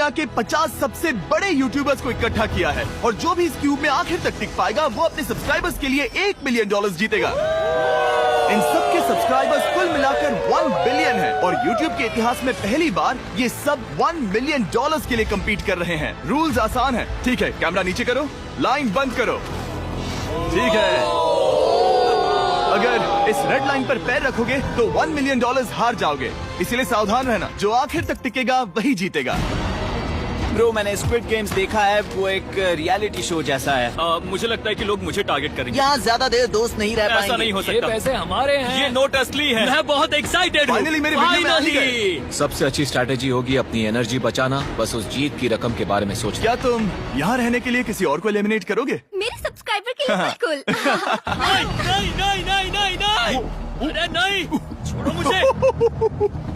दुनिया के 50 सबसे बड़े यूट्यूबर्स को इकट्ठा किया है और जो भी इस क्यूब में आखिर तक टिक पाएगा वो अपने सब्सक्राइबर्स के लिए $1 मिलियन जीतेगा। इन सबके सब्सक्राइबर्स कुल मिलाकर 1 बिलियन है और YouTube के इतिहास में पहली बार ये सब $1 मिलियन के लिए कम्पीट कर रहे हैं। रूल्स आसान है, ठीक है? कैमरा नीचे करो, लाइन बंद करो, ठीक है? अगर इस रेड लाइन पर पैर रखोगे तो $1 मिलियन हार जाओगे, इसीलिए सावधान रहना। जो आखिर तक टिकेगा वही जीतेगा। ब्रो, मैंने स्क्विड गेम्स देखा है, वो एक रियलिटी शो जैसा है। मुझे लगता है कि लोग मुझे टारगेट करेंगे। यहाँ ज्यादा देर दोस्त नहीं रह पाएंगे। ऐसा नहीं हो ये सकता। पैसे हमारे हैं। ये नोट असली है। मैं बहुत एक्साइटेड हूँ। फाइनली मेरे वीडियो में आ ही गए। सबसे अच्छी स्ट्रैटेजी होगी अपनी एनर्जी बचाना, बस उस जीत की रकम के बारे में सोचना। क्या तुम यहाँ रहने के लिए किसी और को एलिमिनेट करोगे? मेरे सब्सक्राइबर के लिए बिल्कुल। नहीं। अरे नहीं, छोड़ो मुझे।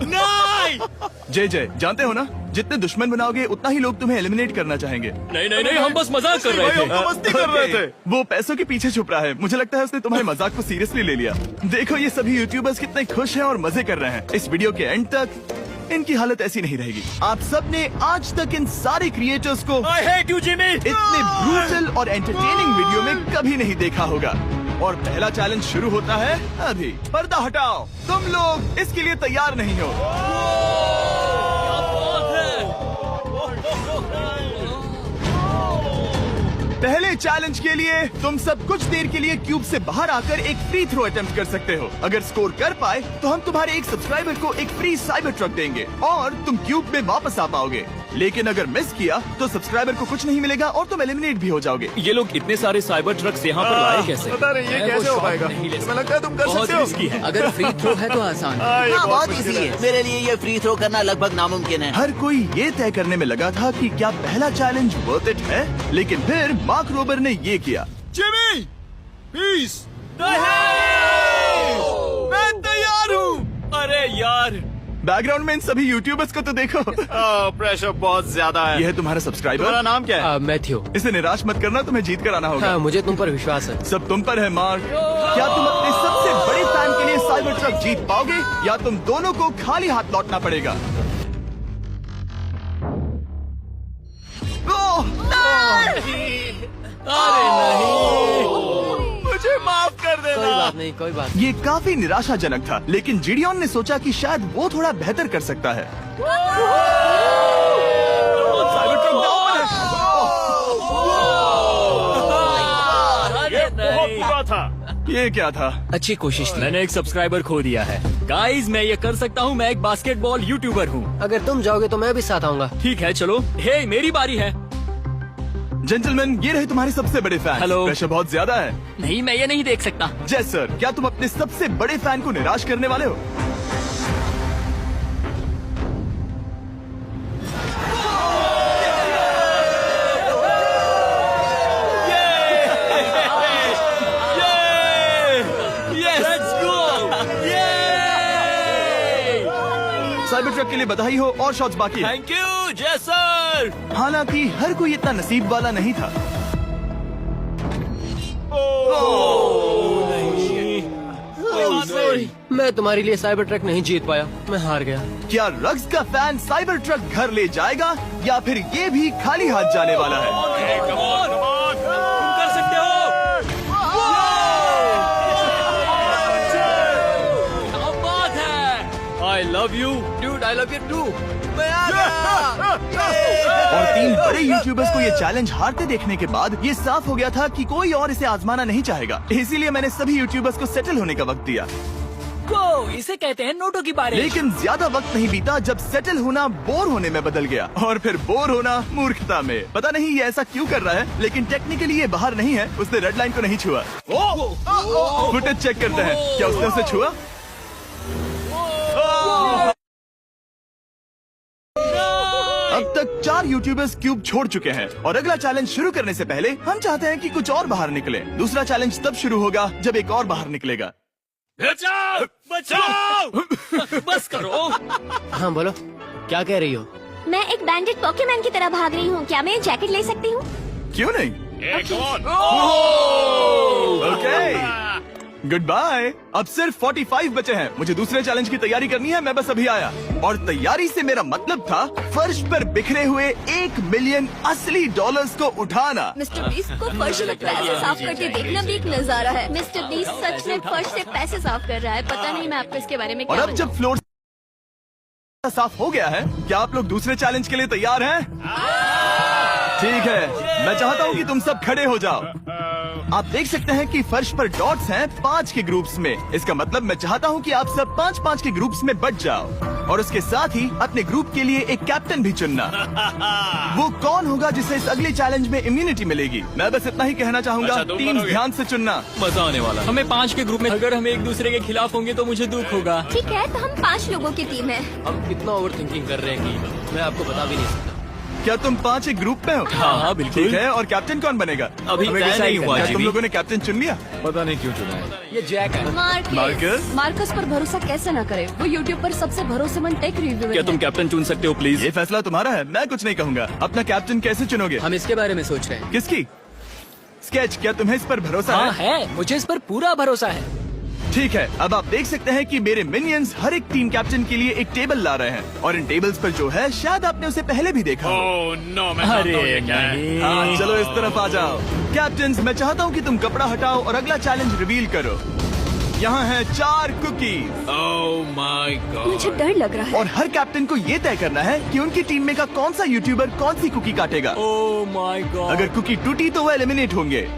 नहीं। जय जानते हो ना, जितने दुश्मन बनाओगे उतना ही लोग तुम्हें एलिमिनेट करना चाहेंगे। नहीं, हम बस मजाक कर रहे थे। मस्ती कर रहे थे। वो पैसों के पीछे छुप रहा है। मुझे लगता है उसने तुम्हारे मजाक को सीरियसली ले लिया। देखो ये सभी यूट्यूबर्स कितने खुश हैं और मजे कर रहे हैं। इस वीडियो के एंड तक इनकी हालत ऐसी नहीं रहेगी। आप सब ने आज तक इन सारे क्रिएटर्स को I hate you, Jimmy! इतने ब्रूटल और एंटरटेनिंग वीडियो में कभी नहीं देखा होगा। और पहला चैलेंज शुरू होता है अभी। पर्दा हटाओ, तुम लोग इसके लिए तैयार नहीं हो। पहले चैलेंज के लिए तुम सब कुछ देर के लिए क्यूब से बाहर आकर एक फ्री थ्रो अटेम्प्ट कर सकते हो। अगर स्कोर कर पाए तो हम तुम्हारे एक सब्सक्राइबर को एक फ्री साइबर ट्रक देंगे और तुम क्यूब में वापस आ पाओगे। लेकिन अगर मिस किया तो सब्सक्राइबर को कुछ नहीं मिलेगा और तुम एलिमिनेट भी हो जाओगे। ये लोग इतने सारे साइबर ट्रक्स यहाँ पर लाए कैसे? बता रहे ये कैसे हो पाएगा? तुम्हें लगता है तुम कर बहुत सकते हो? रिस्की है। अगर फ्री थ्रो है तो आसान है। हाँ, बहुत इजी है। मेरे लिए ये फ्री थ्रो करना लगभग नामुमकिन है। हर कोई ये तय करने में लगा था कि क्या पहला चैलेंज वर्थ इट है, लेकिन फिर मार्क रोबर ने ये किया। Jimmy, please. मैं तैयार हूँ। अरे यार, बैकग्राउंड में इन सभी यूट्यूबर्स को तो देखो। प्रेशर बहुत ज्यादा है। ये है तुम्हारा सब्सक्राइबर। तुम्हारा नाम क्या है? मैथ्यू। इसे निराश मत करना, तुम्हें जीत कर आना होगा। हाँ, मुझे तुम पर विश्वास है। सब तुम पर है मार्क। क्या तुम अपने सबसे बड़े फैन के लिए साइबर ट्रक जीत पाओगे या तुम दोनों को खाली हाथ लौटना पड़ेगा? अरे नहीं, मुझे माफ कर कोई देना। बात नहीं, कोई बात ये काफी निराशाजनक था, लेकिन जिडियन ने सोचा कि शायद वो थोड़ा बेहतर कर सकता है। साइबर ट्रक दांव पर है। बहुत बुरा था। ये क्या था? अच्छी कोशिश थी। मैंने एक सब्सक्राइबर खो दिया है। गाइस, मैं ये कर सकता हूँ। मैं एक बास्केटबॉल यूट्यूबर हूँ। अगर तुम जाओगे तो मैं भी साथ आऊंगा। ठीक है, चलो। हे, मेरी बारी है। जेंटलमैन, ये रहे तुम्हारे सबसे बड़े फैन। हेलो। प्रेशर बहुत ज्यादा है। नहीं, मैं ये नहीं देख सकता। जय सर, क्या तुम अपने सबसे बड़े फैन को निराश करने वाले हो? साइबर ट्रक के लिए बधाई हो और शॉट्स बाकी है। थैंक यू जय सर। हालांकि हर कोई इतना नसीब वाला नहीं था। मैं तुम्हारे लिए साइबर ट्रक नहीं जीत पाया, मैं हार गया। क्या रग्स का फैन साइबर ट्रक घर ले जाएगा या फिर ये भी खाली हाथ जाने वाला है? तुम कर सकते हो। क्या बात है। I love you Dude, I love you too. और 3 बड़े यूट्यूबर्स को ये चैलेंज हारते देखने के बाद ये साफ हो गया था कि कोई और इसे आजमाना नहीं चाहेगा। इसीलिए मैंने सभी यूट्यूबर्स को सेटल होने का वक्त दिया। इसे कहते हैं नोटों की बारी। लेकिन ज्यादा वक्त नहीं बीता जब सेटल होना बोर होने में बदल गया और फिर बोर होना मूर्खता में। पता नहीं ये ऐसा क्यों कर रहा है, लेकिन टेक्निकली ये बाहर नहीं है। उसने रेड लाइन को नहीं छुआ। फुटेज चेक करते हैं, क्या उसने उसे छुआ? अब तक 4 यूट्यूबर्स क्यूब छोड़ चुके हैं और अगला चैलेंज शुरू करने से पहले हम चाहते हैं कि कुछ और बाहर निकले। दूसरा चैलेंज तब शुरू होगा जब एक और बाहर निकलेगा। बचाओ, बचाओ। बस करो। हाँ बोलो, क्या कह रही हो? मैं एक बैंडेड पॉकेमैन की तरह भाग रही हूँ। क्या मैं जैकेट ले सकती हूँ? क्यों नहीं? एक और। ओके। Goodbye. अब सिर्फ 45 बचे हैं। मुझे दूसरे चैलेंज की तैयारी करनी है। मैं बस अभी आया। और तैयारी से मेरा मतलब था फर्श पर बिखरे हुए 1 मिलियन असली डॉलर्स को उठाना। मिस्टर बीस्ट को फर्श से पैसे साफ करते देखना भी एक नजारा है। मिस्टर बीस्ट सच में फर्श से पैसे साफ कर रहा है। पता नहीं मैं आपको इसके बारे में और क्या अब जब फ्लोर साफ हो गया है, क्या आप लोग दूसरे चैलेंज के लिए तैयार हैं? ठीक है, मैं चाहता हूँ कि तुम सब खड़े हो जाओ। आप देख सकते हैं कि फर्श पर डॉट्स हैं 5 के ग्रुप्स में। इसका मतलब मैं चाहता हूँ कि आप सब 5-5 के ग्रुप्स में बट जाओ और उसके साथ ही अपने ग्रुप के लिए एक कैप्टन भी चुनना। वो कौन होगा जिसे इस अगले चैलेंज में इम्यूनिटी मिलेगी? मैं बस इतना ही कहना चाहूंगा, टीम्स ध्यान से चुनना। मजा आने वाला। हमें 5 के ग्रुप में, अगर हम एक दूसरे के खिलाफ होंगे तो मुझे दुख होगा। ठीक है, तो हम 5 लोगों की टीम है। हम कितना ओवर थिंकिंग कर रहे हैं कि मैं आपको बता भी नहीं सकता। क्या तुम 5 एक ग्रुप में हो? हाँ, बिल्कुल। ठीक है, और कैप्टन कौन बनेगा? अभी हमें तय decide नहीं करना हुआ, है। तुम जिमी। लोगों ने कैप्टन चुन लिया? पता नहीं क्यों चुना है। ये जैक है। मार्कस? मार्कस पर भरोसा कैसे न करे? वो यूट्यूब पर सबसे भरोसेमंद टेक रिव्यूअर क्या है। तुम कैप्टन चुन सकते हो प्लीज? ये फैसला तुम्हारा है, मैं कुछ नहीं कहूँगा। अपना कैप्टन कैसे चुनोगे? हम इसके बारे में सोच रहे हैं। किसकी? स्केच, क्या तुम्हें इस पर भरोसा हाँ है? है, मुझे इस पर पूरा भरोसा है। ठीक है, अब आप देख सकते हैं कि मेरे मिनियंस हर एक टीम कैप्टन के लिए एक टेबल ला रहे हैं और इन टेबल्स पर जो है शायद आपने उसे पहले भी देखा हो। अरे नहीं। हाँ, चलो इस तरफ आ जाओ। कैप्टन्स, मैं चाहता हूँ कि तुम कपड़ा हटाओ और अगला चैलेंज रिवील करो। यहाँ है 4 कुकीज मुझे डर लग रहा है। और हर कैप्टन को ये तय करना है कि उनकी टीम में का कौन सा यूट्यूबर कौन सी कुकी काटेगा। Oh my God. अगर कुकी टूटी तो वो एलिमिनेट होंगे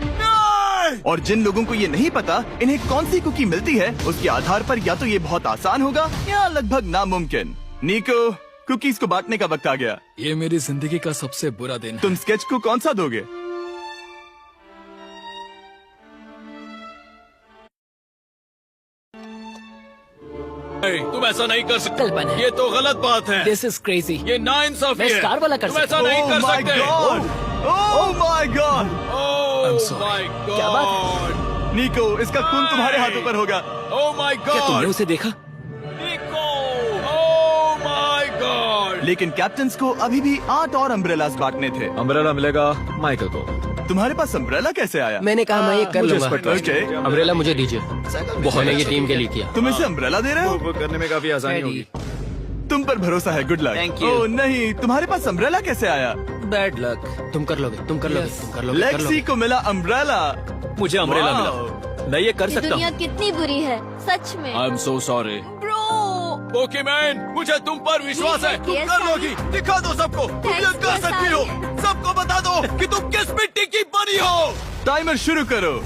और जिन लोगों को ये नहीं पता इन्हें कौन सी कुकी मिलती है, उसके आधार पर या तो ये बहुत आसान होगा या लगभग नामुमकिन। निको, कुकीज को बांटने का वक्त आ गया। ये मेरी जिंदगी का सबसे बुरा दिन है। तुम स्केच को कौन सा दोगे? तुम ऐसा नहीं कर सकते। कल्पना है। ये तो गलत बात है। This is crazy. ये नाइंसाफी मैं है। स्टार वाला कर तुम ऐसा सकता नहीं कर my सकते। God! Oh my God! Oh my God! क्या बात निको, इसका खून तुम्हारे हाथों पर होगा। Oh my God! क्या तुमने उसे देखा? निको! Oh my God! लेकिन कैप्टन्स को अभी भी 8 और अम्ब्रेलास बांटने थे। अम्ब्रेला मिलेगा माइकल को। तुम्हारे पास अम्ब्रेला कैसे आया? मैंने कहा मैं ये कर मुझे इस लूंगा। पर trust Okay. है। अम्ब्रेला मुझे दीजिए। बहुत ये टीम के लिए किया। तुम इसे अम्ब्रेला दे रहे हो? वो करने में काफी आसानी होगी। तुम पर भरोसा है, गुड लक। Thank you. ओह नहीं, तुम्हारे पास अम्ब्रेला कैसे आया? Bad luck. तुम कर लोगे, तुम कर लोगे, तुम कर लोगे, कर लेक्सी लोगे। को मिला अम्ब्रेला। मुझे अम्ब्रेला Wow. मिला। मैं ये कर ये सकता दुनिया हूँ। कितनी बुरी है, सच में। I am so sorry. Bro, Pokemon, मुझे तुम पर विश्वास है। तुम Yes, कर लोगी। दिखा दो सबको। तुम ये Thanks, कर yes, सकती हो। I- सबको बता दो कि तुम किस मिट्टी की बनी हो। टाइमर शुरू करो।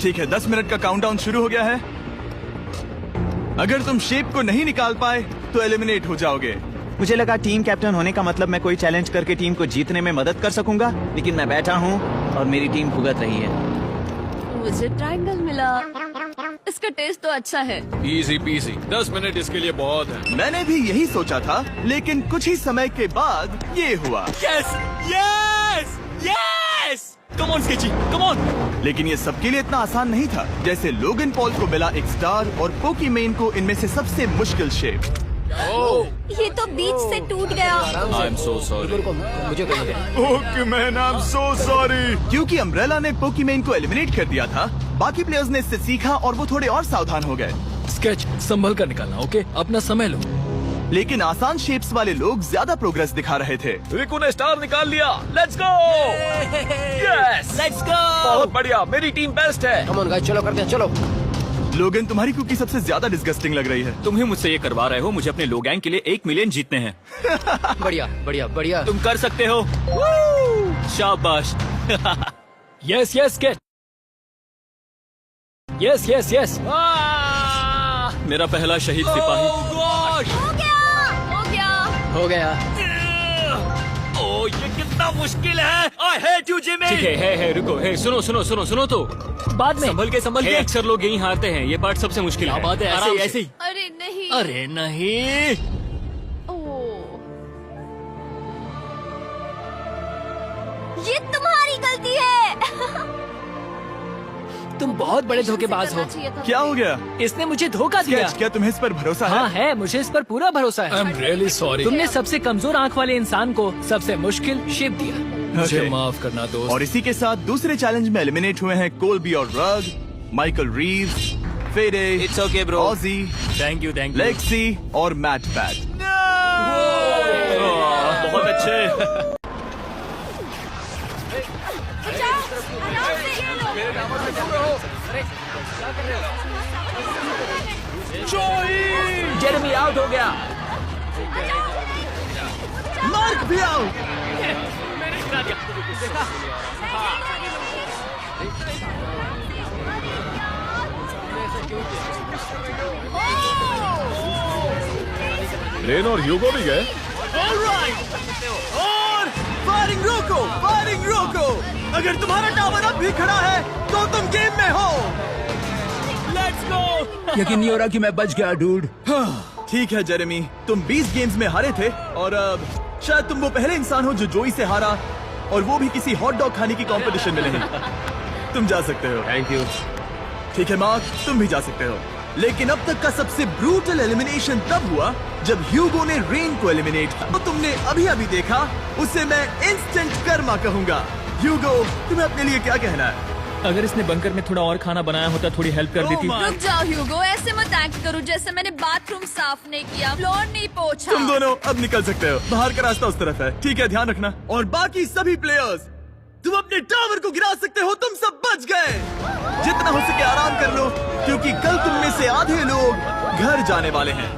ठीक है, 10 मिनट का काउंटडाउन शुरू हो गया है। अगर तुम शेप को नहीं निकाल पाए तो एलिमिनेट हो जाओगे। मुझे लगा टीम कैप्टन होने का मतलब मैं कोई चैलेंज करके टीम को जीतने में मदद कर सकूंगा, लेकिन मैं बैठा हूँ और मेरी टीम भुगत रही है। मुझे ट्रायंगल मिला। इसका टेस्ट तो अच्छा है। Easy PC. 10 मिनट इसके लिए बहुत है। मैंने भी यही सोचा था, लेकिन कुछ ही समय के बाद ये हुआ। Yes yes yes. Come on sketchy, come on. लेकिन ये सबके लिए इतना आसान नहीं था। जैसे लोगन पॉल को मिला एक स्टार और पोकीमेन को इनमें से सबसे मुश्किल शेप। ये तो बीच से टूट गया। आई एम सो सॉरी। मुझे करने दे। पोकीमेन, आई एम सो सॉरी। क्योंकि अम्ब्रेला ने पोकीमेन को एलिमिनेट कर दिया था, बाकी प्लेयर्स ने इससे सीखा और वो थोड़े और सावधान हो गए। स्केच संभल कर निकालना, ओके? अपना समय लो। लेकिन आसान शेप्स वाले लोग ज्यादा प्रोग्रेस दिखा रहे थे। रिकू ने स्टार निकाल लिया। Let's go. Yes, let's go. बहुत बढ़िया, मेरी टीम बेस्ट है। कम ऑन गाइस, चलो करते हैं, चलो। लोगन, तुम्हारी कुकी सबसे ज्यादा डिस्गस्टिंग लग रही है। तुम ही मुझसे ये करवा रहे हो। मुझे अपने लो गैंग के लिए 1 मिलियन जीतने हैं। बढ़िया, बढ़िया, बढ़िया। तुम कर सकते हो। शाबाश। Yes yes get. Yes yes yes. मेरा पहला शहीद सिपाही। हो गया, हो गया। हो गया। ओह, ये कितना मुश्किल है। I hate you Jimmy. ठीक है, रुको। है, सुनो सुनो सुनो सुनो तो बाद में संभल के। अक्सर लोग यही हारते हैं। ये पार्ट सबसे मुश्किल है। बात है, ऐसे ही। अरे नहीं। अरे नहीं। ओह, ये तुम्हारी गलती है। तुम बहुत बड़े धोखेबाज हो। क्या हो गया? इसने मुझे धोखा दिया। स्केच, क्या तुम्हें इस पर भरोसा हाँ है? है, मुझे इस पर पूरा भरोसा है। I am really sorry. तुमने सबसे कमजोर आंख वाले इंसान को सबसे मुश्किल शेप दिया। मुझे Okay. माफ करना दोस्त। और इसी के साथ दूसरे चैलेंज में एलिमिनेट हुए हैं कोलबी और Rug, Michael Reeves, Fede, It's okay, bro. Ozzy, thank you Lexi और मैट पैट। बहुत अच्छे। जेरेमी आउट हो गया। मार्क भी आउट। लेन और ह्यूगो भी गए। और फायरिंग रोको। अगर तुम्हारा टावर अब भी खड़ा है तो तुम गेम में हो। Let's go. यकीन नहीं हो रहा कि मैं बच गया डूड। ठीक है जेरेमी, तुम 20 गेम्स में हारे थे और अब शायद तुम वो पहले इंसान हो जो जोई से हारा, और वो भी किसी हॉट डॉग खाने की कंपटीशन में नहीं। तुम जा सकते हो। Thank you. ठीक है मार्क, तुम भी जा सकते हो। लेकिन अब तक का सबसे ब्रूटल एलिमिनेशन तब हुआ जब ह्यूगो ने रेन को एलिमिनेट किया। तो तुमने अभी देखा, उसे मैं इंस्टेंट कर्मा कहूंगा। ह्यूगो, तुम्हें अपने लिए क्या कहना है? अगर इसने बंकर में थोड़ा और खाना बनाया होता थोड़ी हेल्प कर देती। रुक जाओ ह्यूगो, ऐसे मत एक्ट करो जैसे मैंने बाथरूम साफ नहीं किया, फ्लोर नहीं पोंछा। तुम दोनों अब निकल सकते हो। बाहर का रास्ता उस तरफ है। ठीक है, ध्यान रखना। और बाकी सभी प्लेयर्स, तुम अपने टावर को गिरा सकते हो। तुम सब बच गए। जितना हो सके आराम कर लो, क्योंकि कल तुम में से आधे लोग घर जाने वाले हैं।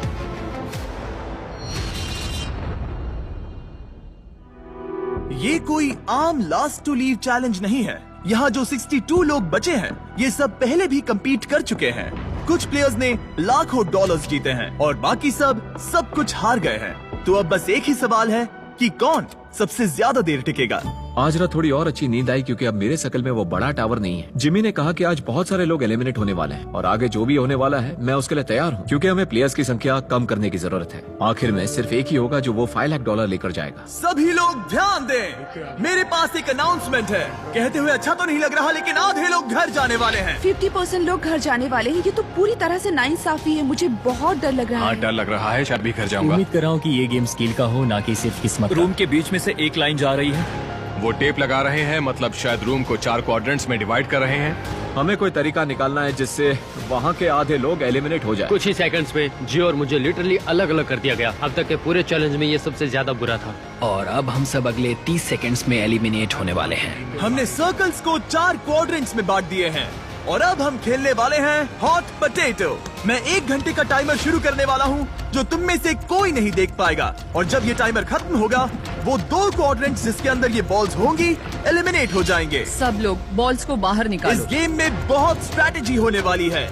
ये कोई आम लास्ट टू लीव चैलेंज नहीं है। यहाँ जो 62 लोग बचे हैं, ये सब पहले भी compete कर चुके हैं। कुछ प्लेयर्स ने लाखों डॉलर्स जीते हैं और बाकी सब कुछ हार गए हैं। तो अब बस एक ही सवाल है कि कौन सबसे ज्यादा देर टिकेगा। आज रात थोड़ी और अच्छी नींद आई क्योंकि अब मेरे शकल में वो बड़ा टावर नहीं है। जिमी ने कहा कि आज बहुत सारे लोग एलिमिनेट होने वाले हैं और आगे जो भी होने वाला है मैं उसके लिए तैयार हूँ, क्योंकि हमें प्लेयर्स की संख्या कम करने की जरूरत है। आखिर में सिर्फ एक ही होगा जो वो $5 लाख लेकर जाएगा। सभी लोग ध्यान दें, मेरे पास एक अनाउंसमेंट है। कहते हुए अच्छा तो नहीं लग रहा, लेकिन आधे लोग घर जाने वाले हैं। 50% लोग घर जाने वाले हैं। ये तो पूरी तरह से नाइंसाफी है। मुझे बहुत डर लग रहा है। डर लग रहा है, शायद भी घर जाऊंगा। उम्मीद कर रहा हूँ कि ये गेम स्किल का हो, ना कि सिर्फ किस्मत। रूम के बीच में से एक लाइन जा रही है। वो टेप लगा रहे हैं, मतलब शायद रूम को 4 क्वाड्रेंट्स में डिवाइड कर रहे हैं। हमें कोई तरीका निकालना है जिससे वहाँ के आधे लोग एलिमिनेट हो जाए। कुछ ही सेकंड्स में जी और मुझे लिटरली अलग अलग कर दिया गया। अब तक के पूरे चैलेंज में ये सबसे ज्यादा बुरा था। और अब हम सब अगले 30 सेकंड्स में एलिमिनेट होने वाले हैं। हमने सर्कल्स को 4 क्वाड्रेंट्स में बांट दिए हैं और अब हम खेलने वाले हैं हॉट पोटैटो। मैं 1 घंटे का टाइमर शुरू करने वाला हूँ जो तुम में से कोई नहीं देख पाएगा, और जब ये टाइमर खत्म होगा वो 2 क्वाड्रेंट्स जिसके अंदर ये बॉल्स होंगी एलिमिनेट हो जाएंगे। सब लोग बॉल्स को बाहर इस निकालो। गेम में बहुत स्ट्रैटेजी होने वाली है।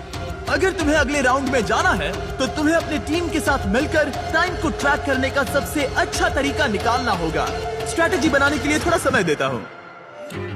अगर तुम्हें अगले राउंड में जाना है तो तुम्हें अपनी टीम के साथ मिलकर टाइम को ट्रैक करने का सबसे अच्छा तरीका निकालना होगा। स्ट्रैटेजी बनाने के लिए थोड़ा समय देता हूँ।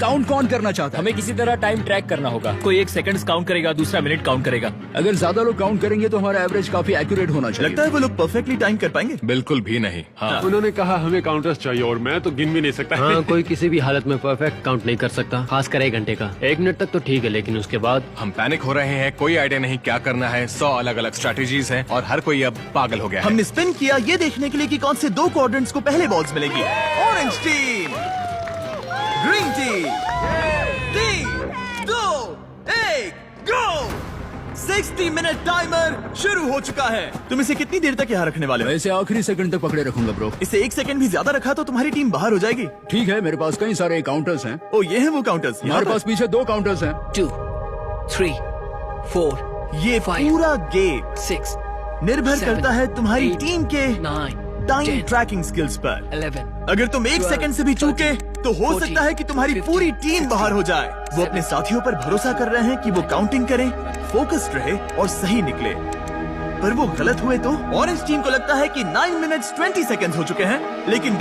काउंट कौन करना चाहता है? हमें किसी तरह टाइम ट्रैक करना होगा। कोई 1 सेकंड काउंट करेगा, दूसरा मिनट काउंट करेगा। अगर ज्यादा लोग काउंट करेंगे तो हमारा एवरेज काफी एक्यूरेट होना चाहिए। लगता है वो लोग परफेक्टली टाइम कर पाएंगे। बिल्कुल भी नहीं। हाँ। उन्होंने कहा हमें काउंटर्स चाहिए और मैं तो गिन भी नहीं सकता। हाँ, कोई किसी भी हालत में परफेक्ट काउंट नहीं कर सकता, खासकर 1 घंटे का। 1 मिनट तक तो ठीक है, लेकिन उसके बाद हम पैनिक हो रहे हैं। कोई आइडिया नहीं क्या करना है। 100 अलग अलग स्ट्रेटेजीज हैं और हर कोई अब पागल हो गया है। हमने स्पिन किया ये देखने के लिए कि कौन से 2 क्वाड्रेंट्स को पहले बॉल्स मिलेगी। ऑरेंज टीम, ग्रीन टीम, 3, 2, 1, गो। 60 मिनट टाइमर शुरू हो चुका है। तुम इसे कितनी देर तक यहाँ रखने वाले हो? वैसे आखिरी सेकंड तक पकड़े रखूंगा ब्रो। इसे 1 सेकंड भी ज्यादा रखा तो तुम्हारी टीम बाहर हो जाएगी। ठीक है, मेरे पास कई सारे काउंटर्स हैं। ओ, ये है वो काउंटर्स। हमारे पास पीछे 2 काउंटर्स हैं। 2, 3, 4, ये 5, पूरा गेम 6, निर्भर 7, करता है तुम्हारी 8, टीम के 9, टाइम 10, ट्रैकिंग स्किल्स पर। 11। अगर तुम 1 सेकंड से भी चूके तो हो 14, सकता है कि तुम्हारी 15, पूरी टीम बाहर हो जाए। वो 7, अपने साथियों पर भरोसा कर रहे हैं कि वो काउंटिंग करें, फोकस्ड रहे और सही निकले, पर वो गलत हुए तो? ऑरेंज टीम को लगता है कि 9 मिनट्स 20 सेकंड्स हो चुके हैं, लेकिन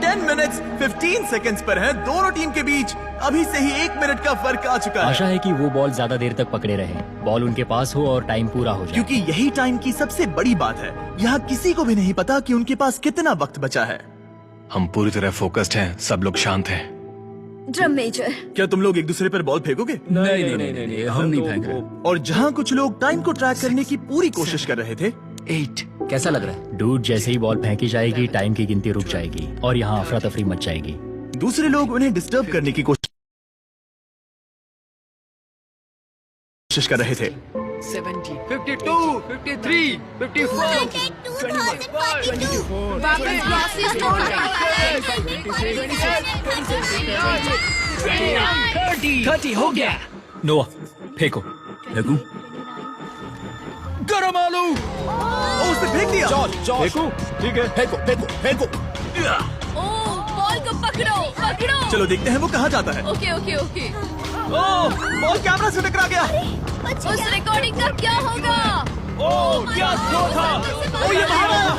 10 मिनट्स 15 सेकंड्स पर है। दोनों टीम के बीच अभी से ही 1 मिनट का फर्क आ चुका है। आशा है कि वो बॉल ज्यादा देर तक पकड़े रहे, बॉल उनके पास हो और टाइम पूरा हो जाए। क्योंकि यही टाइम की सबसे बड़ी बात है। यहाँ किसी को भी नहीं पता कि उनके पास कितना वक्त बचा है। हम पूरी तरह फोकस्ड हैं, सब लोग शांत हैं। ड्रम मेजर, क्या तुम लोग एक दूसरे पर बॉल फेंकोगे? नहीं, हम नहीं फेंक रहे। और जहाँ कुछ लोग टाइम को ट्रैक करने की पूरी कोशिश कर रहे थे, 8। कैसा लग रहा है? डूड, जैसे ही बॉल फेंकी जाएगी टाइम की गिनती रुक जाएगी और यहाँ अफरा तफरी मच जाएगी। दूसरे लोग उन्हें डिस्टर्ब करने की कोशिश कोशिश कर रहे थे। 70, 52, 53, 54, 21, वापस ग्रॉसरी स्टोर जाइए। 30 हो गया। नोआ फेंको। फेंकू? गरम आलू। ओ, उसने फेंक दिया। फेंको। ठीक है। फेंको फेंको फेंको। ओह, बॉल को पकड़ो पकड़ो। चलो देखते हैं वो कहाँ जाता है। Okay okay okay. Oh, ball camera से टकरा गया। उस रिकॉर्डिंग का क्या होगा? ओह क्या थ्रो था। ओ, ये बाहर आया।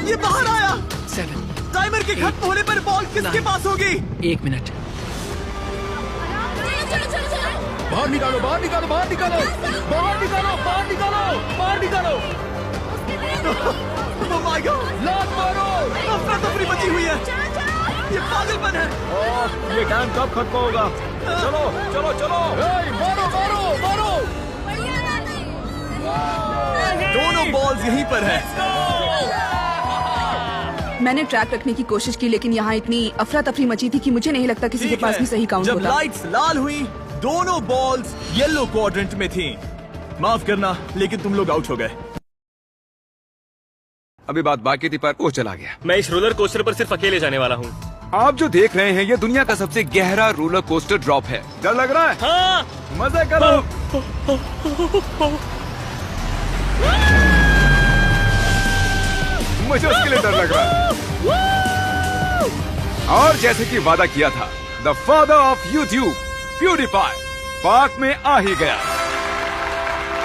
ये बाहर आया। 7, टाइमर के खत्म होने पर बॉल किसके पास होगी? 1 मिनट। चलो चलो चलो चलो। बाहर निकालो बाहर निकालो बाहर निकालो बाहर निकालो बाहर निकालो बाहर निकालो। Oh my God! लात मारो। अफरा तफरी मची हुई है। ये पागलपन है। ये गेम कब खत्म होगा? चलो चलो चलो। मारो मारो मारो। दोनों बॉल्स यहीं पर है। मैंने ट्रैक रखने की कोशिश की, लेकिन यहाँ इतनी अफरा तफरी मची थी कि मुझे नहीं लगता किसी के पास भी सही काउंट जब होता। लाइट्स लाल हुई, दोनों बॉल्स येलो क्वाड्रेंट में थीं। माफ करना, लेकिन तुम लोग आउट हो गए। अभी बात बाकी थी पर वो चला गया। मैं इस रोलर कोस्टर पर सिर्फ अकेले जाने वाला हूँ। आप जो देख रहे हैं ये दुनिया का सबसे गहरा रोलर कोस्टर ड्रॉप है। डर लग रहा है? हाँ। मजे करो। मुझे उसके लिए डर लग रहा है। और जैसे कि वादा किया था, the father of YouTube प्यूडीफाई park में आ ही गया।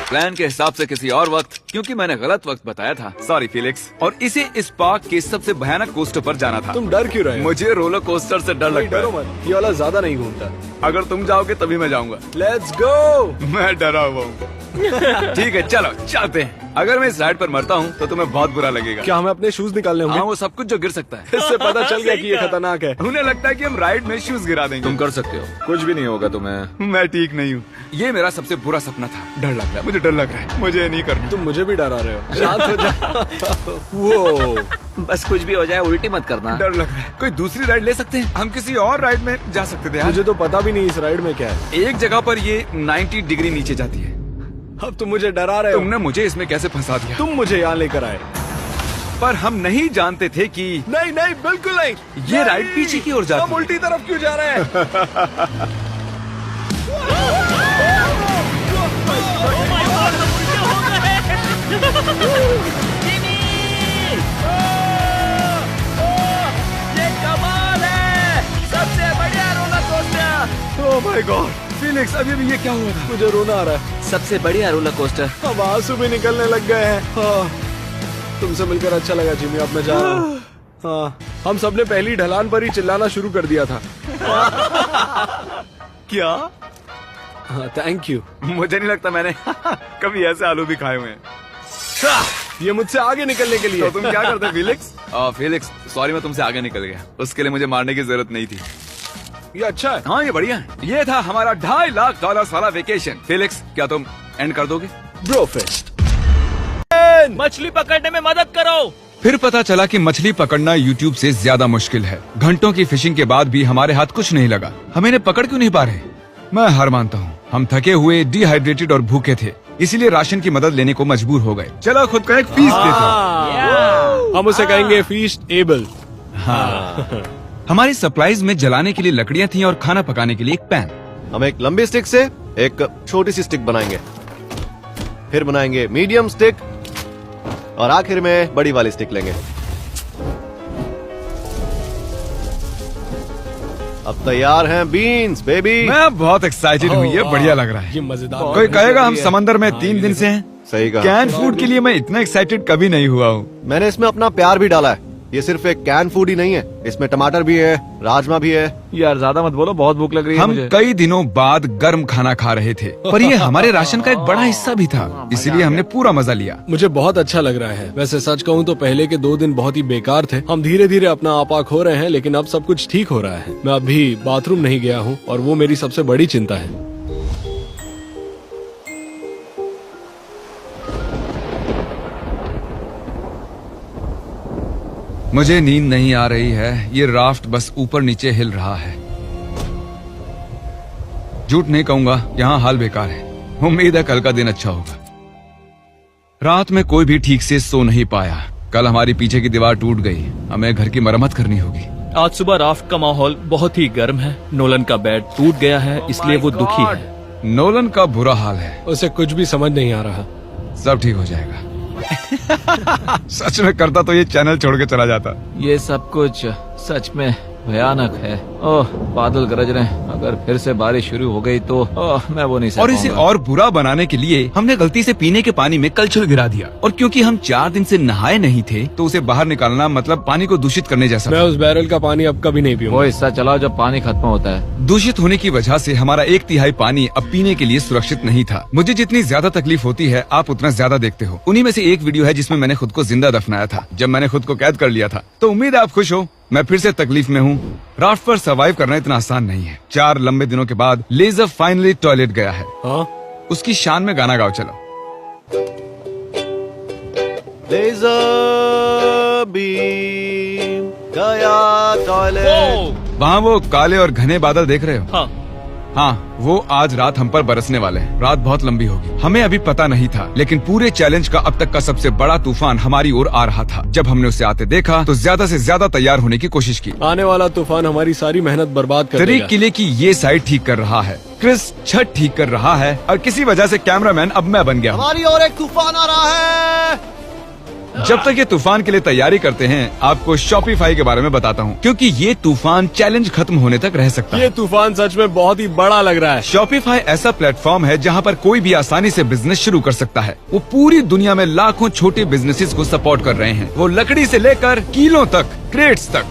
प्लान के हिसाब से किसी और वक्त, क्योंकि मैंने गलत वक्त बताया था। Sorry Felix. और इसे इस पार्क के सबसे भयानक कोस्टर पर जाना था। तुम डर क्यों रहे हो? मुझे रोलर कोस्टर से डर लगता डरो है। मत, ये वाला ज्यादा नहीं घूमता। अगर तुम जाओगे तभी मैं जाऊंगा। Let's go. मैं डरा हुआ हूँ। ठीक है चलो चलते हैं। अगर मैं इस राइड पर मरता हूँ तो तुम्हें बहुत बुरा लगेगा। क्या हमें अपने शूज निकालने होंगे? हाँ वो सब कुछ जो गिर सकता है। इससे पता चल गया कि ये खतरनाक है। उन्हें लगता है कि हम राइड में शूज गिरा देंगे। तुम कर सकते हो, कुछ भी नहीं होगा तुम्हें। मैं ठीक नहीं हूँ। ये मेरा सबसे बुरा सपना था। डर लग रहा है, मुझे डर लग रहा है। मुझे नहीं करना। तुम मुझे भी डरा रहे हो। शांत हो जाओ। वो बस कुछ भी हो जाए उल्टी मत करना। डर लग रहा है। कोई दूसरी राइड ले सकते हैं? हम किसी और राइड में जा सकते थे। मुझे तो पता भी नहीं इस राइड में क्या है। एक जगह पर ये 90 डिग्री नीचे जाती है। अब तुम मुझे डरा रहे हो। तुमने मुझे इसमें कैसे फंसा दिया? तुम मुझे यहाँ लेकर आए। पर हम नहीं जानते थे कि नहीं नहीं बिल्कुल नहीं। ये राइड पीछे की ओर जाती है। हम उल्टी तरफ क्यों जा रहे हैं? ये कमाल है, सबसे बढ़िया roller coaster. Oh my God Felix, अभी भी ये क्या हुआ था? मुझे रोना आ रहा है। सबसे बढ़िया रोलर कोस्टर। अब आंसू भी निकलने लग गए हैं। तुमसे मिलकर अच्छा लगा जिमी, अब मैं जा रहा हूँ। हाँ, हम सबने पहली ढलान पर ही चिल्लाना शुरू कर दिया था। क्या? हाँ, थैंक यू। मुझे नहीं लगता मैंने कभी ऐसे आलू भी खाए हुए हैं। ये मुझसे आगे निकलने के लिए। तो तुम क्या करते फिलिक्स? फिलिक्स सॉरी, मैं तुमसे आगे निकल गया। उसके लिए मुझे मारने की जरूरत नहीं थी। ये अच्छा है। हाँ ये बढ़िया है। ये था हमारा $2.5 लाख वाला वेकेशन। फिलिक्स क्या तुम एंड कर दोगे? ब्रोफेस्ट। मछली पकड़ने में मदद करो। फिर पता चला कि मछली पकड़ना YouTube से ज्यादा मुश्किल है। घंटों की फिशिंग के बाद भी हमारे हाथ कुछ नहीं लगा। हम इन्हें पकड़ क्यों नहीं पा रहे? मैं हार मानता हूँ। हम थके हुए, डिहाइड्रेटेड और भूखे थे, इसीलिए राशन की मदद लेने को मजबूर हो गए। चलो खुद को एक फीस देते हैं। हम उसे कहेंगे फीस्ट एबल। हाँ। हमारी सप्लाईज में जलाने के लिए लकड़ियाँ थी और खाना पकाने के लिए एक पैन। हम एक लंबी स्टिक से एक छोटी सी स्टिक बनाएंगे, फिर बनाएंगे मीडियम स्टिक और आखिर में बड़ी वाली स्टिक लेंगे। अब तैयार हैं बीन्स बेबी। मैं बहुत एक्साइटेड हूँ, ये बढ़िया लग रहा है। ये मजेदार। कोई कहेगा हम समंदर में 3 दिन से हैं। सही कहा। कैन फूड के लिए मैं इतना एक्साइटेड कभी नहीं हुआ हूँ। मैंने इसमें अपना प्यार भी डाला है। ये सिर्फ एक कैन फूड ही नहीं है, इसमें टमाटर भी है, राजमा भी है। यार ज्यादा मत बोलो, बहुत भूख लग रही है हम मुझे। कई दिनों बाद गर्म खाना खा रहे थे, पर ये हमारे राशन का एक बड़ा हिस्सा भी था, इसलिए हमने पूरा मजा लिया। मुझे बहुत अच्छा लग रहा है। वैसे सच कहूँ तो पहले के 2 दिन बहुत ही बेकार थे। हम धीरे धीरे अपना आपा खो रहे हैं, लेकिन अब सब कुछ ठीक हो रहा है। मैं अभी बाथरूम नहीं गया हूँ और वो मेरी सबसे बड़ी चिंता है। मुझे नींद नहीं आ रही है। ये राफ्ट बस ऊपर नीचे हिल रहा है। झूठ नहीं कहूंगा, यहाँ हाल बेकार है। उम्मीद है कल का दिन अच्छा होगा। रात में कोई भी ठीक से सो नहीं पाया। कल हमारी पीछे की दीवार टूट गई, हमें घर की मरम्मत करनी होगी। आज सुबह राफ्ट का माहौल बहुत ही गर्म है। नोलन का बेड टूट गया है, इसलिए वो दुखी है। नोलन का बुरा हाल है, उसे कुछ भी समझ नहीं आ रहा। सब ठीक हो जाएगा। सच में करता तो ये चैनल छोड़ के चला जाता। ये सब कुछ सच में भयानक है। ओह, बादल गरज रहे हैं। अगर फिर से बारिश शुरू हो गई तो मैं वो नहीं सह और इसे पाऊंगा। और बुरा बनाने के लिए हमने गलती से पीने के पानी में कलछुल गिरा दिया, और क्योंकि हम 4 दिन से नहाए नहीं थे तो उसे बाहर निकालना मतलब पानी को दूषित करने जैसा मैं था। उस बैरल का पानी अब कभी नहीं पीऊंगा। वो हिस्सा चलाओ जब पानी खत्म होता है। दूषित होने की वजह से हमारा 1/3 पानी अब पीने के लिए सुरक्षित नहीं था। मुझे जितनी ज्यादा तकलीफ होती है आप उतना ज्यादा देखते हो। उन्हीं में से एक वीडियो है जिसमें मैंने खुद को जिंदा दफनाया था, जब मैंने खुद को कैद कर लिया था। तो उम्मीद है आप खुश हो। मैं फिर से तकलीफ में हूँ। राफ्ट पर सर्वाइव करना इतना आसान नहीं है। 4 लंबे दिनों के बाद लेजर फाइनली टॉयलेट गया है। उसकी शान में गाना गाओ चलो। लेजर बीम गया टॉयलेट। वहाँ वो काले और घने बादल देख रहे हो? हाँ। हाँ, वो आज रात हम पर बरसने वाले हैं। रात बहुत लंबी होगी, हमें अभी पता नहीं था, लेकिन पूरे चैलेंज का अब तक का सबसे बड़ा तूफान हमारी ओर आ रहा था। जब हमने उसे आते देखा तो ज्यादा से ज्यादा तैयार होने की कोशिश की। आने वाला तूफान हमारी सारी मेहनत बर्बाद कर देगा। किले की ये साइड ठीक कर रहा है, क्रिस छत ठीक कर रहा है, और किसी वजह से कैमरामैन अब मैं बन गया हूँ। हमारी ओर एक तूफान आ रहा है। जब तक ये तूफान के लिए तैयारी करते हैं, आपको शॉपिफाई के बारे में बताता हूँ, क्योंकि ये तूफान चैलेंज खत्म होने तक रह सकता है। ये तूफान सच में बहुत ही बड़ा लग रहा है। शॉपिफाई ऐसा प्लेटफॉर्म है जहाँ पर कोई भी आसानी से बिजनेस शुरू कर सकता है। वो पूरी दुनिया में लाखों छोटे बिजनेसेस को सपोर्ट कर रहे हैं। वो लकड़ी से लेकर कीलों तक, क्रेट्स तक,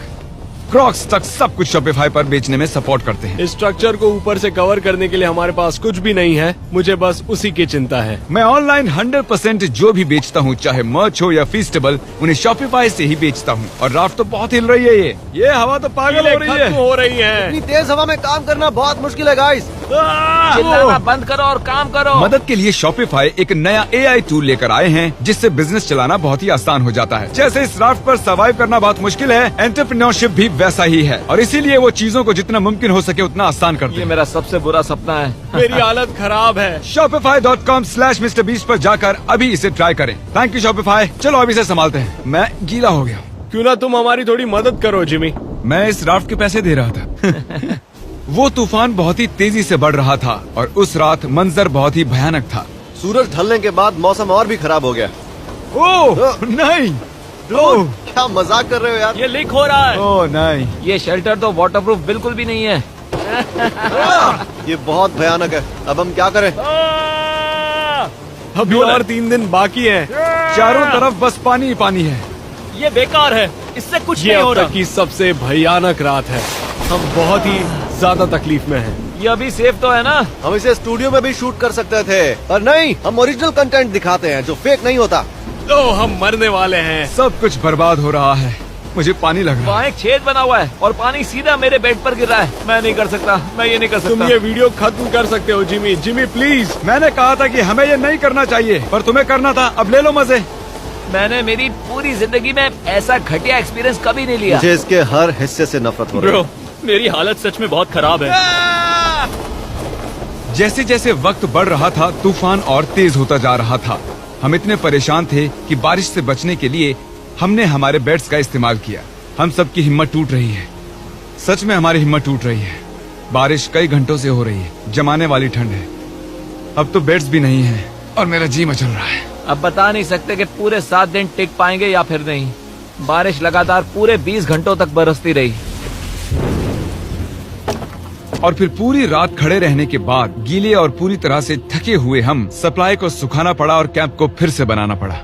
क्रॉक्स तक सब कुछ शॉपिफाई पर बेचने में सपोर्ट करते हैं। इस स्ट्रक्चर को ऊपर से कवर करने के लिए हमारे पास कुछ भी नहीं है। मुझे बस उसी की चिंता है। मैं ऑनलाइन 100% जो भी बेचता हूँ, चाहे मर्च हो या फीस्टेबल, उन्हें शॉपिफाई से ही बेचता हूँ। और राफ्ट तो बहुत हिल रही है। ये हवा तो पागल हो रही है। हो रही है। इतनी तेज हवा में काम करना बहुत मुश्किल है गाइस। चिल्लाना बंद करो और काम करो। मदद के लिए शॉपिफाई एक नया AI टूल लेकर आए हैं, जिससे बिजनेस चलाना बहुत ही आसान हो जाता है। जैसे इस राफ्ट पर सर्वाइव करना बहुत मुश्किल है, एंटरप्रेन्योरशिप भी वैसा ही है। और इसीलिए वो चीजों को जितना मुमकिन हो सके उतना आसान करते हैं। ये मेरा सबसे बुरा सपना है। मेरी हालत खराब है। Shopify.com/MrBeast पर जाकर अभी इसे ट्राई करें। Thank you Shopify. चलो अभी इसे संभालते हैं। मैं गीला हो गया। क्यों ना तुम हमारी थोड़ी मदद करो जिमी। मैं इस राफ्ट के पैसे दे रहा था। वो तूफान बहुत ही तेजी से बढ़ रहा था और उस रात मंजर बहुत ही भयानक था। सूरज ढलने के बाद मौसम और भी खराब हो गया। ओह नहीं, ओह क्या मजाक कर रहे हो यार। ये लीक हो रहा है। ओह नहीं, ये शेल्टर तो वाटरप्रूफ बिल्कुल भी नहीं है। ये बहुत भयानक है। अब हम क्या करें? अभी और 3 दिन बाकी है। चारों तरफ बस पानी ही पानी है। ये बेकार है, इससे कुछ ये नहीं हो अब रहा। तक की सबसे भयानक रात है। हम बहुत ही ज्यादा तकलीफ में हैं। ये अभी सेफ तो है ना? हम इसे स्टूडियो में भी शूट कर सकते थे, पर नहीं, हम ओरिजिनल कंटेंट दिखाते हैं जो फेक नहीं होता। तो हम मरने वाले हैं। सब कुछ बर्बाद हो रहा है। मुझे पानी लग रहा है। वहाँ एक छेद बना हुआ है और पानी सीधा मेरे बेड पर गिर रहा है। मैं नहीं कर सकता, मैं ये नहीं कर सकता। तुम ये वीडियो खत्म कर सकते हो जिमी। Jimmy please. मैंने कहा था कि हमें ये नहीं करना चाहिए, पर तुम्हें करना था। अब ले लो मजे। मैंने मेरी पूरी जिंदगी में ऐसा घटिया एक्सपीरियंस कभी नहीं लिया। मुझे इसके हर हिस्से से नफरत हो रही है। ब्रो, मेरी हालत सच में बहुत खराब है। जैसे जैसे वक्त बढ़ रहा था, तूफान और तेज होता जा रहा था। हम इतने परेशान थे कि बारिश से बचने के लिए हमने हमारे बेड्स का इस्तेमाल किया। हम सबकी हिम्मत टूट रही है। सच में हमारी हिम्मत टूट रही है। बारिश कई घंटों से हो रही है, जमाने वाली ठंड है। अब तो बेड्स भी नहीं है और मेरा जी मचल रहा है। अब बता नहीं सकते कि पूरे 7 दिन टिक पाएंगे या फिर नहीं। बारिश लगातार पूरे 20 घंटों तक बरसती रही और फिर पूरी रात खड़े रहने के बाद गीले और पूरी तरह से थके हुए हम सप्लाई को सुखाना पड़ा और कैंप को फिर से बनाना पड़ा।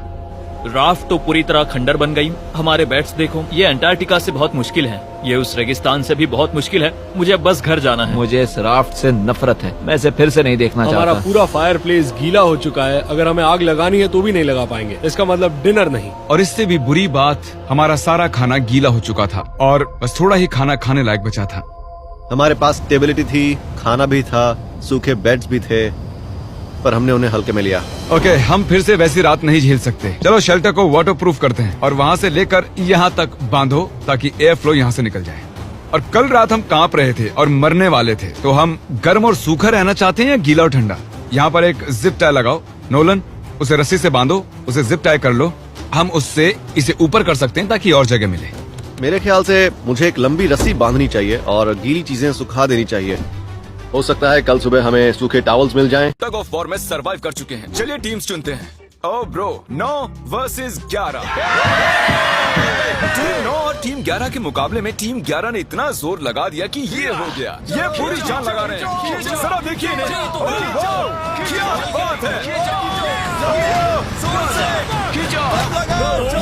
राफ्ट तो पूरी तरह खंडर बन गई। हमारे बेड्स देखो, ये अंटार्कटिका से बहुत मुश्किल है। ये उस रेगिस्तान से भी बहुत मुश्किल है। मुझे बस घर जाना है। मुझे इस राफ्ट से नफरत है। मैं इसे फिर से नहीं देखना चाहता। हमारा पूरा फायर प्लेस गीला हो चुका है। अगर हमें आग लगानी है तो भी नहीं लगा पाएंगे। इसका मतलब डिनर नहीं। और इससे भी बुरी बात, हमारा सारा खाना गीला हो चुका था और बस थोड़ा ही खाना खाने लायक बचा था। हमारे पास स्टेबिलिटी थी, खाना भी था, सूखे बेड्स भी थे, पर हमने उन्हें हल्के में लिया। ओके, हम फिर से वैसी रात नहीं झेल सकते। चलो शेल्टर को वाटरप्रूफ करते हैं और वहाँ से लेकर यहाँ तक बांधो ताकि एयर फ्लो यहाँ से निकल जाए। और कल रात हम कांप रहे थे और मरने वाले थे। तो हम गर्म और सूखा रहना चाहते हैं या गीला और ठंडा? यहाँ पर एक जिप टाई लगाओ। नोलन, उसे रस्सी से बांधो, उसे जिप टाई कर लो। हम उससे इसे ऊपर कर सकते हैं ताकि और जगह मिले। मेरे ख्याल से मुझे एक लंबी रस्सी बांधनी चाहिए और गीली चीजें सुखा देनी चाहिए। हो सकता है कल सुबह हमें सूखे टॉवल्स मिल जाएं। टग ऑफ वॉर में सरवाइव कर चुके हैं। चलिए टीम्स चुनते हैं। ओ ब्रो, 9 वर्सेस 11। टीम 9 और टीम 11 के मुकाबले में टीम 11 ने इतना जोर लगा दिया कि ये हो गया। ये पूरी जान लगा रहे हैं। जरा देखिए इन्हें। क्या बात है।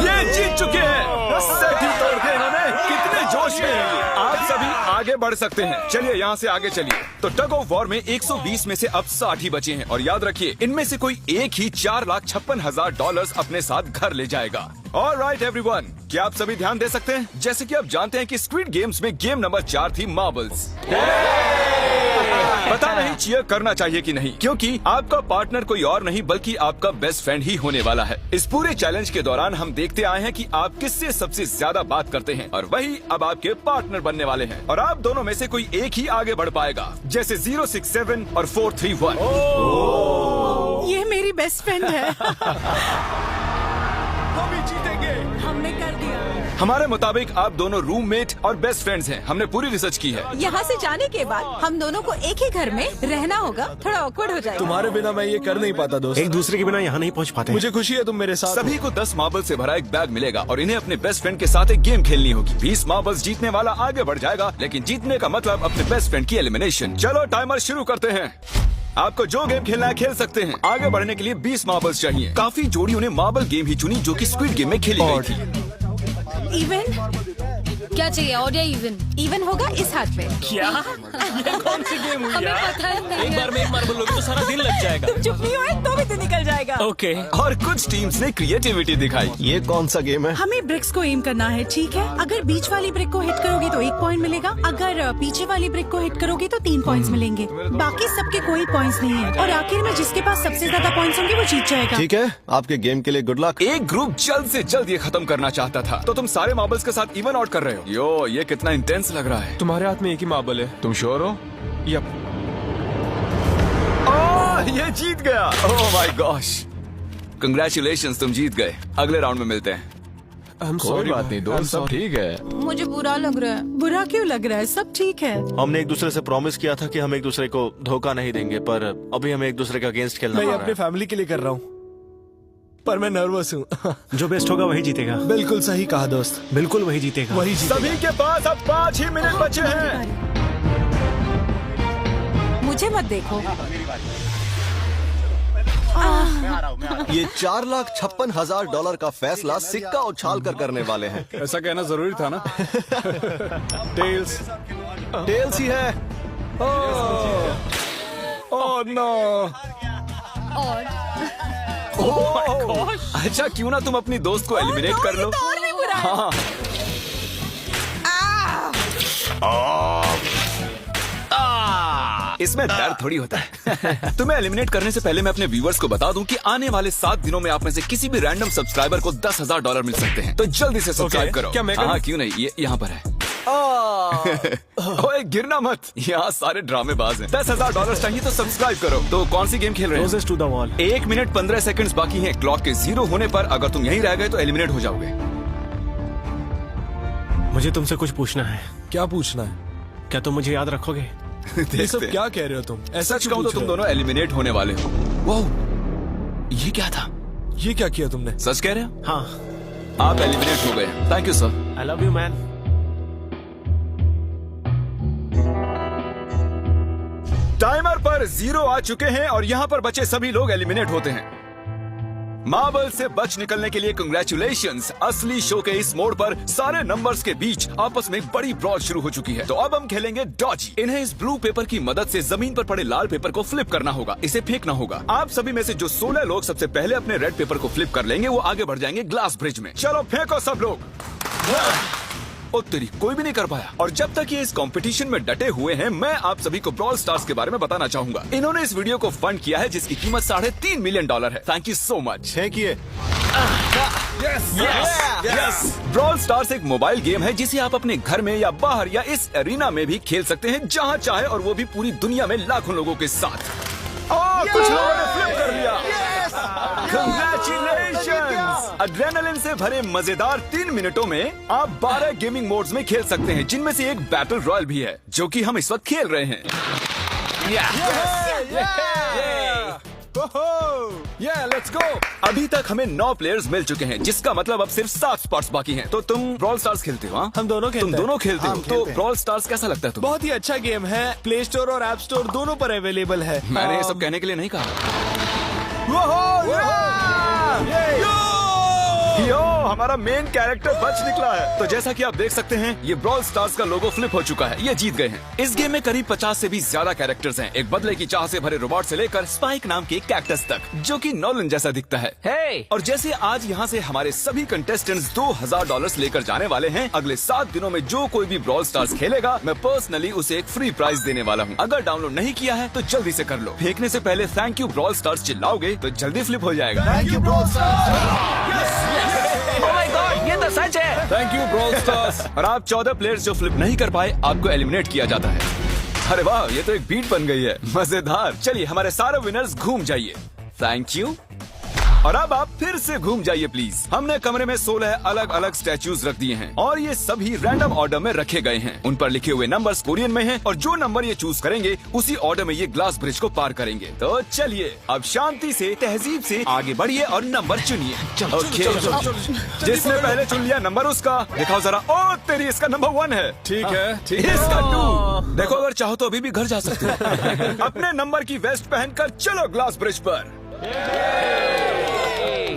ये जीत चुके हैं। सेट ही तोड़ के इन्होंने। कितने जोश में हैं ये। आप सभी आगे बढ़ सकते हैं। चलिए यहाँ से आगे चलिए। तो टग ऑफ वॉर में 120 में से अब 60 ही बचे हैं और याद रखिए इनमें से कोई एक ही $4,56,000 अपने साथ घर ले जाएगा। ऑलराइट एवरीवन, क्या आप सभी ध्यान दे सकते हैं? जैसे कि आप जानते हैं कि स्क्विड गेम्स में गेम नंबर 4 थी मार्बल्स। पता नहीं चीयर करना चाहिए कि नहीं, क्योंकि आपका पार्टनर कोई और नहीं बल्कि आपका बेस्ट फ्रेंड ही होने वाला है। इस पूरे चैलेंज के दौरान हम देखते आए हैं कि आप किससे सबसे ज्यादा बात करते हैं और वही अब आपके पार्टनर बनने वाले हैं। और आप दोनों में से कोई एक ही आगे बढ़ पाएगा, जैसे 067 और 431। ये मेरी बेस्ट फ्रेंड है। हम ही जीतेंगे। हमने कर दिया। हमारे मुताबिक आप दोनों रूममेट और बेस्ट फ्रेंड्स हैं। हमने पूरी रिसर्च की है। यहाँ से जाने के बाद हम दोनों को एक ही घर में रहना होगा। थोड़ा ऑकवर्ड हो जाएगा। तुम्हारे बिना मैं ये कर नहीं पाता दोस्त। एक दूसरे के बिना यहाँ नहीं पहुँच पाते। मुझे खुशी है तुम मेरे साथ। सभी को 10 मार्बल से भरा एक बैग मिलेगा और इन्हें अपने बेस्ट फ्रेंड के साथ एक गेम खेलनी होगी। 20 मार्बल्स जीतने वाला आगे बढ़ जाएगा, लेकिन जीतने का मतलब अपने बेस्ट फ्रेंड की एलिमिनेशन। चलो टाइमर शुरू करते हैं। आपको जो गेम खेलना है खेल सकते हैं। आगे बढ़ने के लिए 20 मार्बल्स चाहिए। काफी जोड़ियों ने मार्बल गेम ही चुनी जो कि स्क्विड गेम में खेली गई थी। इवन क्या चाहिए? और या इवन होगा इस हाथ पे। क्या? ये कौन सी गेम हुई हमें यार? पता है नहीं एक बार में एक मार्बल लोगे तो सारा दिन लग जाएगा। तुम चुप नहीं हो तो भी तो निकल जाएगा। ओके। और कुछ टीम्स ने क्रिएटिविटी दिखाई। ये कौन सा गेम है? हमें ब्रिक्स को एम करना है, ठीक है? अगर बीच वाली ब्रिक को हिट करोगे तो 1 पॉइंट मिलेगा। अगर पीछे वाली ब्रिक को हिट करोगे तो 3 पॉइंट्स मिलेंगे। बाकी सबके कोई पॉइंट्स नहीं है और आखिर में जिसके पास सबसे ज्यादा पॉइंट्स होंगे वो जीत जाएगा। ठीक है, आपके गेम के लिए गुड लक। एक ग्रुप जल्द से जल्द ये खत्म करना चाहता था, तो तुम सारे मार्बल्स के साथ इवन आउट कर रहे हो। यो, ये कितना इंटेंस लग रहा है। तुम्हारे हाथ में एक ही मार्बल है। तुम श्योर हो? यप। ये जीत गया। ओह माय गॉश, कंग्रेचुलेशंस, तुम जीत गए। अगले राउंड में मिलते हैं। कोई बात नहीं दोस्त, सब ठीक है। मुझे बुरा लग रहा है। बुरा क्यों लग रहा है? सब ठीक है। हमने एक दूसरे से प्रॉमिस किया था कि हम एक दूसरे को धोखा नहीं देंगे, पर अभी हमें एक दूसरे के अगेंस्ट खेलना मैं पड़ ये रहा अपनी फैमिली के लिए कर रहा हूँ, पर मैं नर्वस हूँ। जो बेस्ट होगा वही जीतेगा। बिल्कुल सही कहा दोस्त, बिल्कुल वही जीतेगा। वही जीतेगा। सभी के पास अब 5 ही मिनट बचे हैं। मुझे मत देखो। ये $4,56,000 का फैसला सिक्का उछाल कर करने वाले हैं। ऐसा कहना जरूरी था ना। टेल्स ही है। Oh no. अच्छा, क्यों ना तुम अपनी दोस्त को एलिमिनेट कर लो। तो और भी बुरा है। हाँ। इसमें दर्द थोड़ी होता है। तुम्हें एलिमिनेट करने से पहले मैं अपने व्यूअर्स को बता दूं कि आने वाले 7 दिनों में आप में से किसी भी रैंडम सब्सक्राइबर को $10,000 मिल सकते हैं। तो जल्दी से सब्सक्राइब करो। क्या मैं हाँ, क्यों नहीं, ये यहाँ पर है। ओए, गिरना मत, यहाँ सारे ड्रामेबाज हैं। $10,000 चाहिए तो सब्सक्राइब करो। तो कौन सी गेम खेल रहे हैं? To the wall. 1 minute 15 seconds बाकी हैं। क्लॉक के 0 होने पर अगर तुम यहीं रह गए तो एलिमिनेट हो जाओगे। मुझे तुमसे कुछ पूछना है। क्या पूछना है? क्या तुम मुझे याद रखोगे? ये सब क्या कह रहे हो तुम? ऐसा सच कहूं तो तुम दोनों एलिमिनेट होने वाले हो। वाह, ये क्या था? ये क्या किया तुमने? सच कह रहे हो? हाँ, आप एलिमिनेट हो गए। Thank you sir. I love you man. Timer पर 0 आ चुके हैं और यहाँ पर बचे सभी लोग एलिमिनेट होते हैं। मार्बल से बच निकलने के लिए कंग्रेचुलेशंस। असली शो के इस मोड पर सारे नंबर्स के बीच आपस में एक बड़ी ब्रॉल शुरू हो चुकी है। तो अब हम खेलेंगे डॉजी। इन्हें इस ब्लू पेपर की मदद से जमीन पर पड़े लाल पेपर को फ्लिप करना होगा। इसे फेंकना होगा। आप सभी में से जो 16 लोग सबसे पहले अपने रेड पेपर को फ्लिप कर लेंगे वो आगे बढ़ जाएंगे ग्लास ब्रिज में। चलो फेंको सब लोग। ओ तेरी, कोई भी नहीं कर पाया। और जब तक ये इस कंपटीशन में डटे हुए हैं, मैं आप सभी को ब्रॉल स्टार्स के बारे में बताना चाहूंगा। इन्होंने इस वीडियो को फंड किया है जिसकी कीमत $3.5 मिलियन है। Thank you so much. Brawl stars एक मोबाइल गेम है जिसे आप अपने घर में या बाहर या इस एरिना में भी खेल सकते हैं जहां चाहे, और वो भी पूरी दुनिया में लाखों लोगों के साथ। कुछ लोगों ने फ्लिप कर लिया। Congratulations! एड्रेनलिन से भरे मजेदार 3 मिनटों में आप 12 गेमिंग मोड्स में खेल सकते हैं, जिनमें से एक बैटल रॉयल भी है, जो कि हम इस वक्त खेल रहे हैं। Let's go. अभी तक हमें 9 प्लेयर्स मिल चुके हैं, जिसका मतलब अब सिर्फ 7 स्पॉट्स बाकी हैं। तो तुम ब्रॉल स्टार्स खेलते हो? हाँ? हम दोनों खेलते तुम हैं। दोनों खेलते हो? हम तो खेलते हैं। ब्रॉल स्टार्स कैसा लगता है तुम्हें? बहुत ही अच्छा गेम है, प्ले स्टोर और ऐप स्टोर दोनों पर अवेलेबल है। मैंने ये सब कहने के लिए नहीं कहा। यो, हमारा मेन कैरेक्टर बच निकला है। तो जैसा कि आप देख सकते हैं, ये ब्रॉल स्टार्स का लोगो फ्लिप हो चुका है। ये जीत गए हैं। इस गेम में करीब 50 से भी ज्यादा कैरेक्टर्स हैं, एक बदले की चाह से भरे रोबोट से लेकर स्पाइक नाम के कैक्टस तक, जो कि नॉलन जैसा दिखता है। और जैसे आज यहाँ से हमारे सभी कंटेस्टेंट्स $2000 लेकर जाने वाले हैं, अगले 7 दिनों में जो कोई भी ब्रॉल स्टार्स खेलेगा, मैं पर्सनली उसे एक फ्री प्राइज देने वाला हूँ। अगर डाउनलोड नहीं किया है तो जल्दी से कर लो। फेंकने से पहले थैंक यू ब्रॉल स्टार्स चिल्लाओगे तो जल्दी फ्लिप हो जाएगा। Thank you brawl stars. ये तो सच है। Thank you brawl stars. और आप 14 प्लेयर्स जो फ्लिप नहीं कर पाए, आपको एलिमिनेट किया जाता है। अरे वाह, ये तो एक बीट बन गई है, मजेदार। चलिए हमारे सारे विनर्स घूम जाइए। Thank you. और अब आप फिर से घूम जाइए प्लीज। हमने कमरे में 16 अलग अलग स्टैचूज रख दिए हैं और ये सभी रैंडम ऑर्डर में रखे गए हैं। उन पर लिखे हुए नंबर्स कोरियन में हैं और जो नंबर ये चूज करेंगे उसी ऑर्डर में ये ग्लास ब्रिज को पार करेंगे। तो चलिए अब शांति से, तहजीब से आगे बढ़िए और नंबर चुनिए। जिसने पहले चुन लिया नंबर उसका दिखाओ जरा। ओ तेरी, इसका नंबर 1 है। ठीक है, ठीक है। इसका 2। देखो, अगर चाहो तो अभी भी घर जा सकते हो। अपने नंबर की वेस्ट पहनकर चलो ग्लास ब्रिज पर।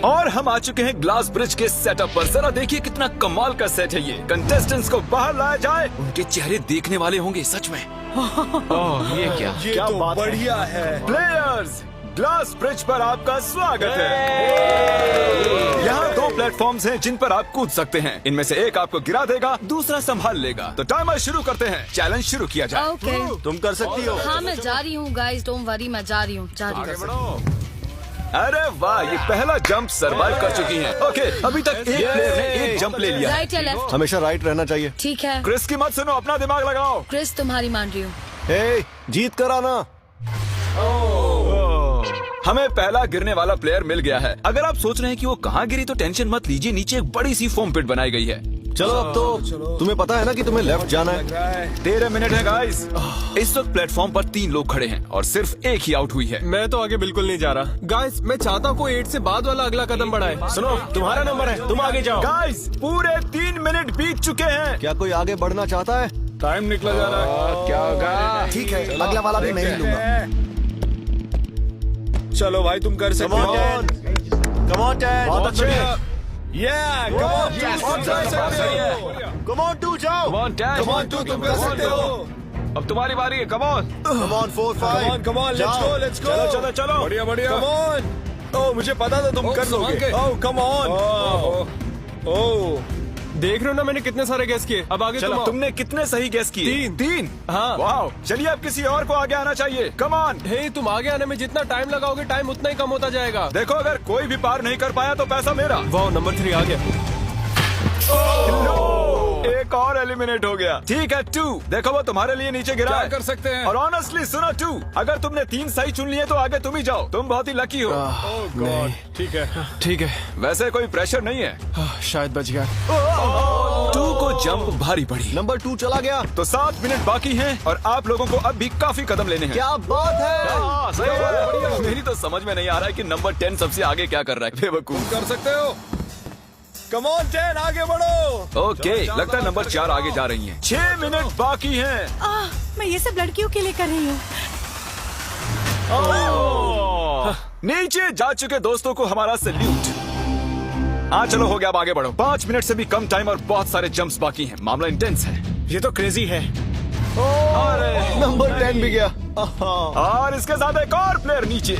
और हम आ चुके हैं ग्लास ब्रिज के सेटअप पर। जरा देखिए कितना कमाल का सेट है ये। कंटेस्टेंट्स को बाहर लाया जाए, उनके चेहरे देखने वाले होंगे सच में। ये क्या तो बढ़िया है। प्लेयर्स, ग्लास ब्रिज पर आपका स्वागत है। यहाँ 2 प्लेटफॉर्म्स हैं जिन पर आप कूद सकते हैं। इनमें से एक आपको गिरा देगा, दूसरा संभाल लेगा। तो टाइमर शुरू करते हैं। चैलेंज शुरू किया जाए। ओके। तुम कर सकती हो। हाँ मैं जा रही हूँ गाइस, डोंट वरी, मैं जा रही हूँ। आगे बढ़ो। अरे वाह, ये पहला जंप सरवाइव कर चुकी हैं। ओके, अभी तक एक प्लेयर ने एक जंप ले लिया। राइट या लेफ्ट? हमेशा राइट रहना चाहिए। ठीक है क्रिस की मत सुनो, अपना दिमाग लगाओ। क्रिस, तुम्हारी मान रही हूँ। ए, जीत कर आना। हमें पहला गिरने वाला प्लेयर मिल गया है। अगर आप सोच रहे हैं कि वो कहाँ गिरी तो टेंशन मत लीजिए, नीचे एक बड़ी सी फोम पिट बनाई गई है। चलो अब तो तुम्हें पता है ना कि तुम्हें लेफ्ट जाना है। 13 मिनट है गाइस। इस वक्त प्लेटफॉर्म पर 3 लोग खड़े हैं और सिर्फ एक ही आउट हुई है। मैं तो आगे बिल्कुल नहीं जा रहा। गाइस, मैं चाहता हूँ कोई 8 से बाद वाला अगला कदम बढ़ाए। सुनो, तुम्हारा नंबर है, तुम आगे जाओ। गाइस, पूरे 3 मिनट बीत चुके हैं। क्या कोई आगे बढ़ना चाहता है? टाइम निकला जा रहा है। क्या होगा? ठीक है, अगला वाला भी मैं ही लूंगा। चलो भाई, तुम कर सकते हो। Come on, Dad. बहुत अच्छे। Come on, 2 जाओ। Come on, तुम कर सकते हो। अब तुम्हारी बारी है। Come on. Come on, 4, 5. Come on, let's go. चलो चलो। बढ़िया बढ़िया। Come on. ओह, मुझे पता था तुम कर लोगे। ओह, come on. ओह, देख रहे हो ना मैंने कितने सारे गेस किए। अब आगे चलो, तुमने कितने सही गेस किए? 3। हाँ। वाह, चलिए अब किसी और को आगे आना चाहिए। Come on. हे, तुम आगे आने में जितना टाइम लगाओगे, टाइम उतना ही कम होता जाएगा। देखो, अगर कोई भी पार नहीं कर पाया तो पैसा मेरा। वाह, नंबर 3 आ गया। एक और एलिमिनेट हो गया। ठीक है 2, देखो वो तुम्हारे लिए नीचे गिरा है। कर सकते हैं। और ऑनेस्टली सुनो 2, अगर तुमने 3 सही चुन लिए तो आगे तुम ही जाओ। तुम बहुत ही लकी हो। गॉड, ठीक है। वैसे कोई प्रेशर नहीं है। शायद बच गया। 2 को जंप भारी पड़ी। नंबर 2 चला गया। तो 7 मिनट बाकी हैं और आप लोगों को अब भी काफी कदम लेने हैं। क्या बात है। हाँ, सही बात है। मेरी तो समझ में नहीं आ रहा है कि नंबर 10 सबसे आगे क्या कर रहा है। बेवकूफ। कर सकते हो। कम ऑन 10, आगे बढ़ो। ओके, लगता है नंबर 4 आगे जा रही हैं। 6 मिनट बाकी हैं। मैं ये सब लड़कियों के लिए कर रही हूँ। नीचे जा चुके दोस्तों को हमारा सैल्यूट। हाँ चलो, हो गया, अब आगे बढ़ो। 5 मिनट से भी कम टाइम और बहुत सारे जंप्स बाकी हैं। मामला इंटेंस है। ये तो क्रेजी है। नंबर 10 भी गया। और इसके साथ एक और प्लेयर नीचे।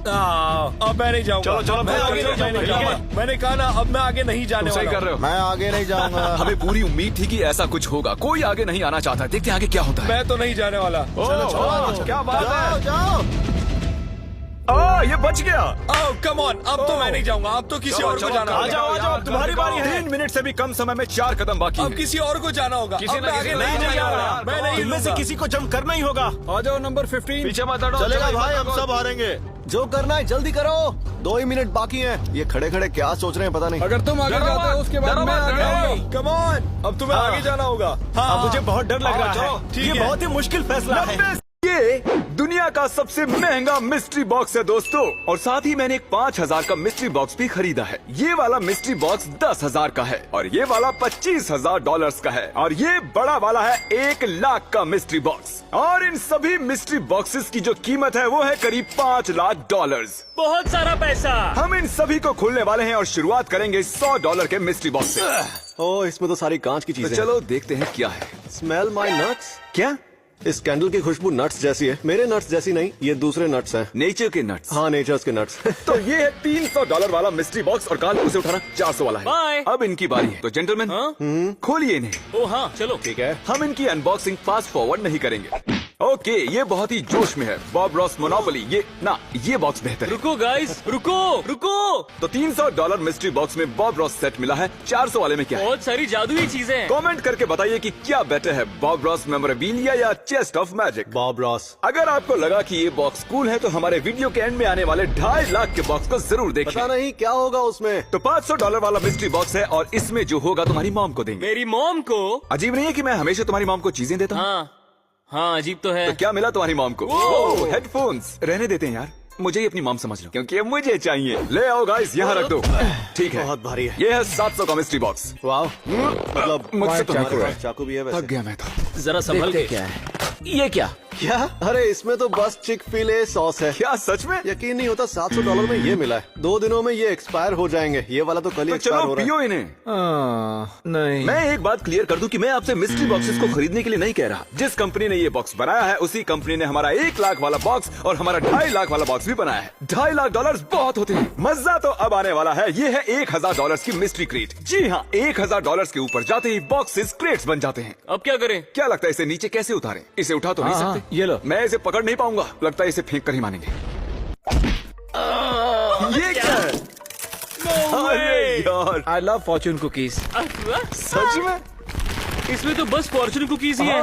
अब मैं नहीं जाऊंगा। चलो, मैं आगे नहीं जाऊंगा। मैंने कहा ना, अब मैं आगे नहीं जाने सही वाला कर रहे हो। मैं आगे नहीं जाऊंगा। हमें पूरी उम्मीद थी कि ऐसा कुछ होगा। कोई आगे नहीं आना चाहता। देखते हैं आगे क्या होता है। मैं तो नहीं जाने वाला। चलो, क्या बात है। जाओ। ये बच गया। कम ऑन, अब तो मैं नहीं जाऊंगा। अब तो किसी और को जाना होगा। आ जाओ, तुम्हारी बारी है। 3 मिनट से भी कम समय में 4 कदम बाकी अब किसी और को जाना होगा। किसी अब मैं ना आगे किसी नहीं नहीं जाने जा वाला। रहा। मैं नहीं इनमें से किसी को जंप करना ही होगा। आ जाओ नंबर 15। पीछे मत हटो। चलेगा भाई, हम सब हारेंगे। जो करना है जल्दी करो, 2 ही मिनट बाकी हैं। ये खड़े खड़े क्या सोच रहे हैं पता नहीं। अगर तुम आगे जाते हो उसके बाद मैं आगे आऊंगा। कम ऑन, अब तुम्हें आगे जाना होगा। अब मुझे बहुत डर लग रहा है। ये बहुत ही मुश्किल फैसला है। ये दुनिया का सबसे महंगा मिस्ट्री बॉक्स है दोस्तों, और साथ ही मैंने एक 5000 का मिस्ट्री बॉक्स भी खरीदा है। ये वाला मिस्ट्री बॉक्स 10,000 का है और ये वाला $25,000 का है, और ये बड़ा वाला है 1 लाख का मिस्ट्री बॉक्स। और इन सभी मिस्ट्री बॉक्सेस की जो कीमत है वो है करीब $5 लाख। बहुत सारा पैसा। हम इन सभी को खोलने वाले हैं और शुरुआत करेंगे $100 के मिस्ट्री बॉक्स से। ओह, इसमें तो सारी कांच की चीजें तो चलो देखते हैं क्या है। स्मेल माई नट्स। क्या? इस कैंडल की खुशबू नट्स जैसी है। मेरे नट्स जैसी नहीं, ये दूसरे नट्स हैं। नेचर के नट्स। हाँ, नेचर्स के नट्स। तो ये है $300 वाला मिस्ट्री बॉक्स, और काल उसे उठाना 400 वाला है। बाय। अब इनकी बारी है, तो जेंटलमैन खोलिए इन्हें। ओ हाँ, चलो। ठीक है। हम इनकी अनबॉक्सिंग फास्ट फॉरवर्ड नहीं करेंगे। ओके, ये बहुत ही जोश में है। Bob Ross monopoly. ये बॉक्स बेहतर है। रुको गाइस, रुको। तो $300 मिस्ट्री बॉक्स में बॉब रॉस सेट मिला है। 400 वाले में क्या है? बहुत सारी जादुई चीजें हैं। कमेंट करके बताइए कि क्या बेटर है, बॉब रॉस मेमोरेबिलिया या chest of magic. Bob Ross. अगर आपको लगा कि ये बॉक्स कूल है तो हमारे वीडियो के एंड में आने वाले 2.5 लाख के बॉक्स को जरूर देखिए। पता नहीं क्या होगा उसमें। तो $500 वाला मिस्ट्री बॉक्स है, और इसमें जो होगा तुम्हारी मॉम को देंगे। मेरी मॉम को? अजीब नहीं है कि मैं हमेशा तुम्हारी मॉम को चीजें देता हूँ? हाँ, अजीब तो है। तो क्या मिला तुम्हारी मॉम को? हेडफोन्स। रहने देते हैं यार, मुझे ही अपनी मॉम समझ लो, क्योंकि मुझे चाहिए। ले आओ गाइस, यहाँ रख दो। ठीक है, बहुत भारी है। ये है 700 का मिस्ट्री बॉक्स। वाह, मतलब मुझसे तो हमारे पास चाकू भी है वैसे। थक गया मैं तो। जरा संभल के। क्या है ये? क्या? अरे इसमें तो बस चिक-फील-ए सॉस है। क्या सच में? यकीन नहीं होता, $700 में ये मिला है। 2 दिनों में ये एक्सपायर हो जाएंगे। ये वाला तो कल ही तो एक्सपायर चलो हो रहा पियो है। इन्हें। नहीं, मैं एक बात क्लियर कर दूं कि मैं आपसे मिस्ट्री बॉक्सेस को खरीदने के लिए नहीं कह रहा। जिस कंपनी ने ये बॉक्स बनाया है उसी कंपनी ने हमारा 1 लाख वाला बॉक्स और हमारा 2.5 लाख वाला बॉक्स भी बनाया है। $2.5 लाख बहुत होते हैं। मजा तो अब आने वाला है। ये है $1,000 की मिस्ट्री क्रेट। जी हाँ, $1,000 के ऊपर जाते ही बॉक्सेस क्रेट्स बन जाते हैं। अब क्या करें? क्या लगता है इसे नीचे कैसे उतारें? इसे उठा तो नहीं सकते। ये लो। मैं इसे पकड़ नहीं पाऊंगा, लगता है इसे फेंक कर ही मानेंगे। ये क्या है? अरे यार, आई लव फॉर्चून कुकीज। सच में? इसमें तो बस फॉर्चून कुकीज ही है।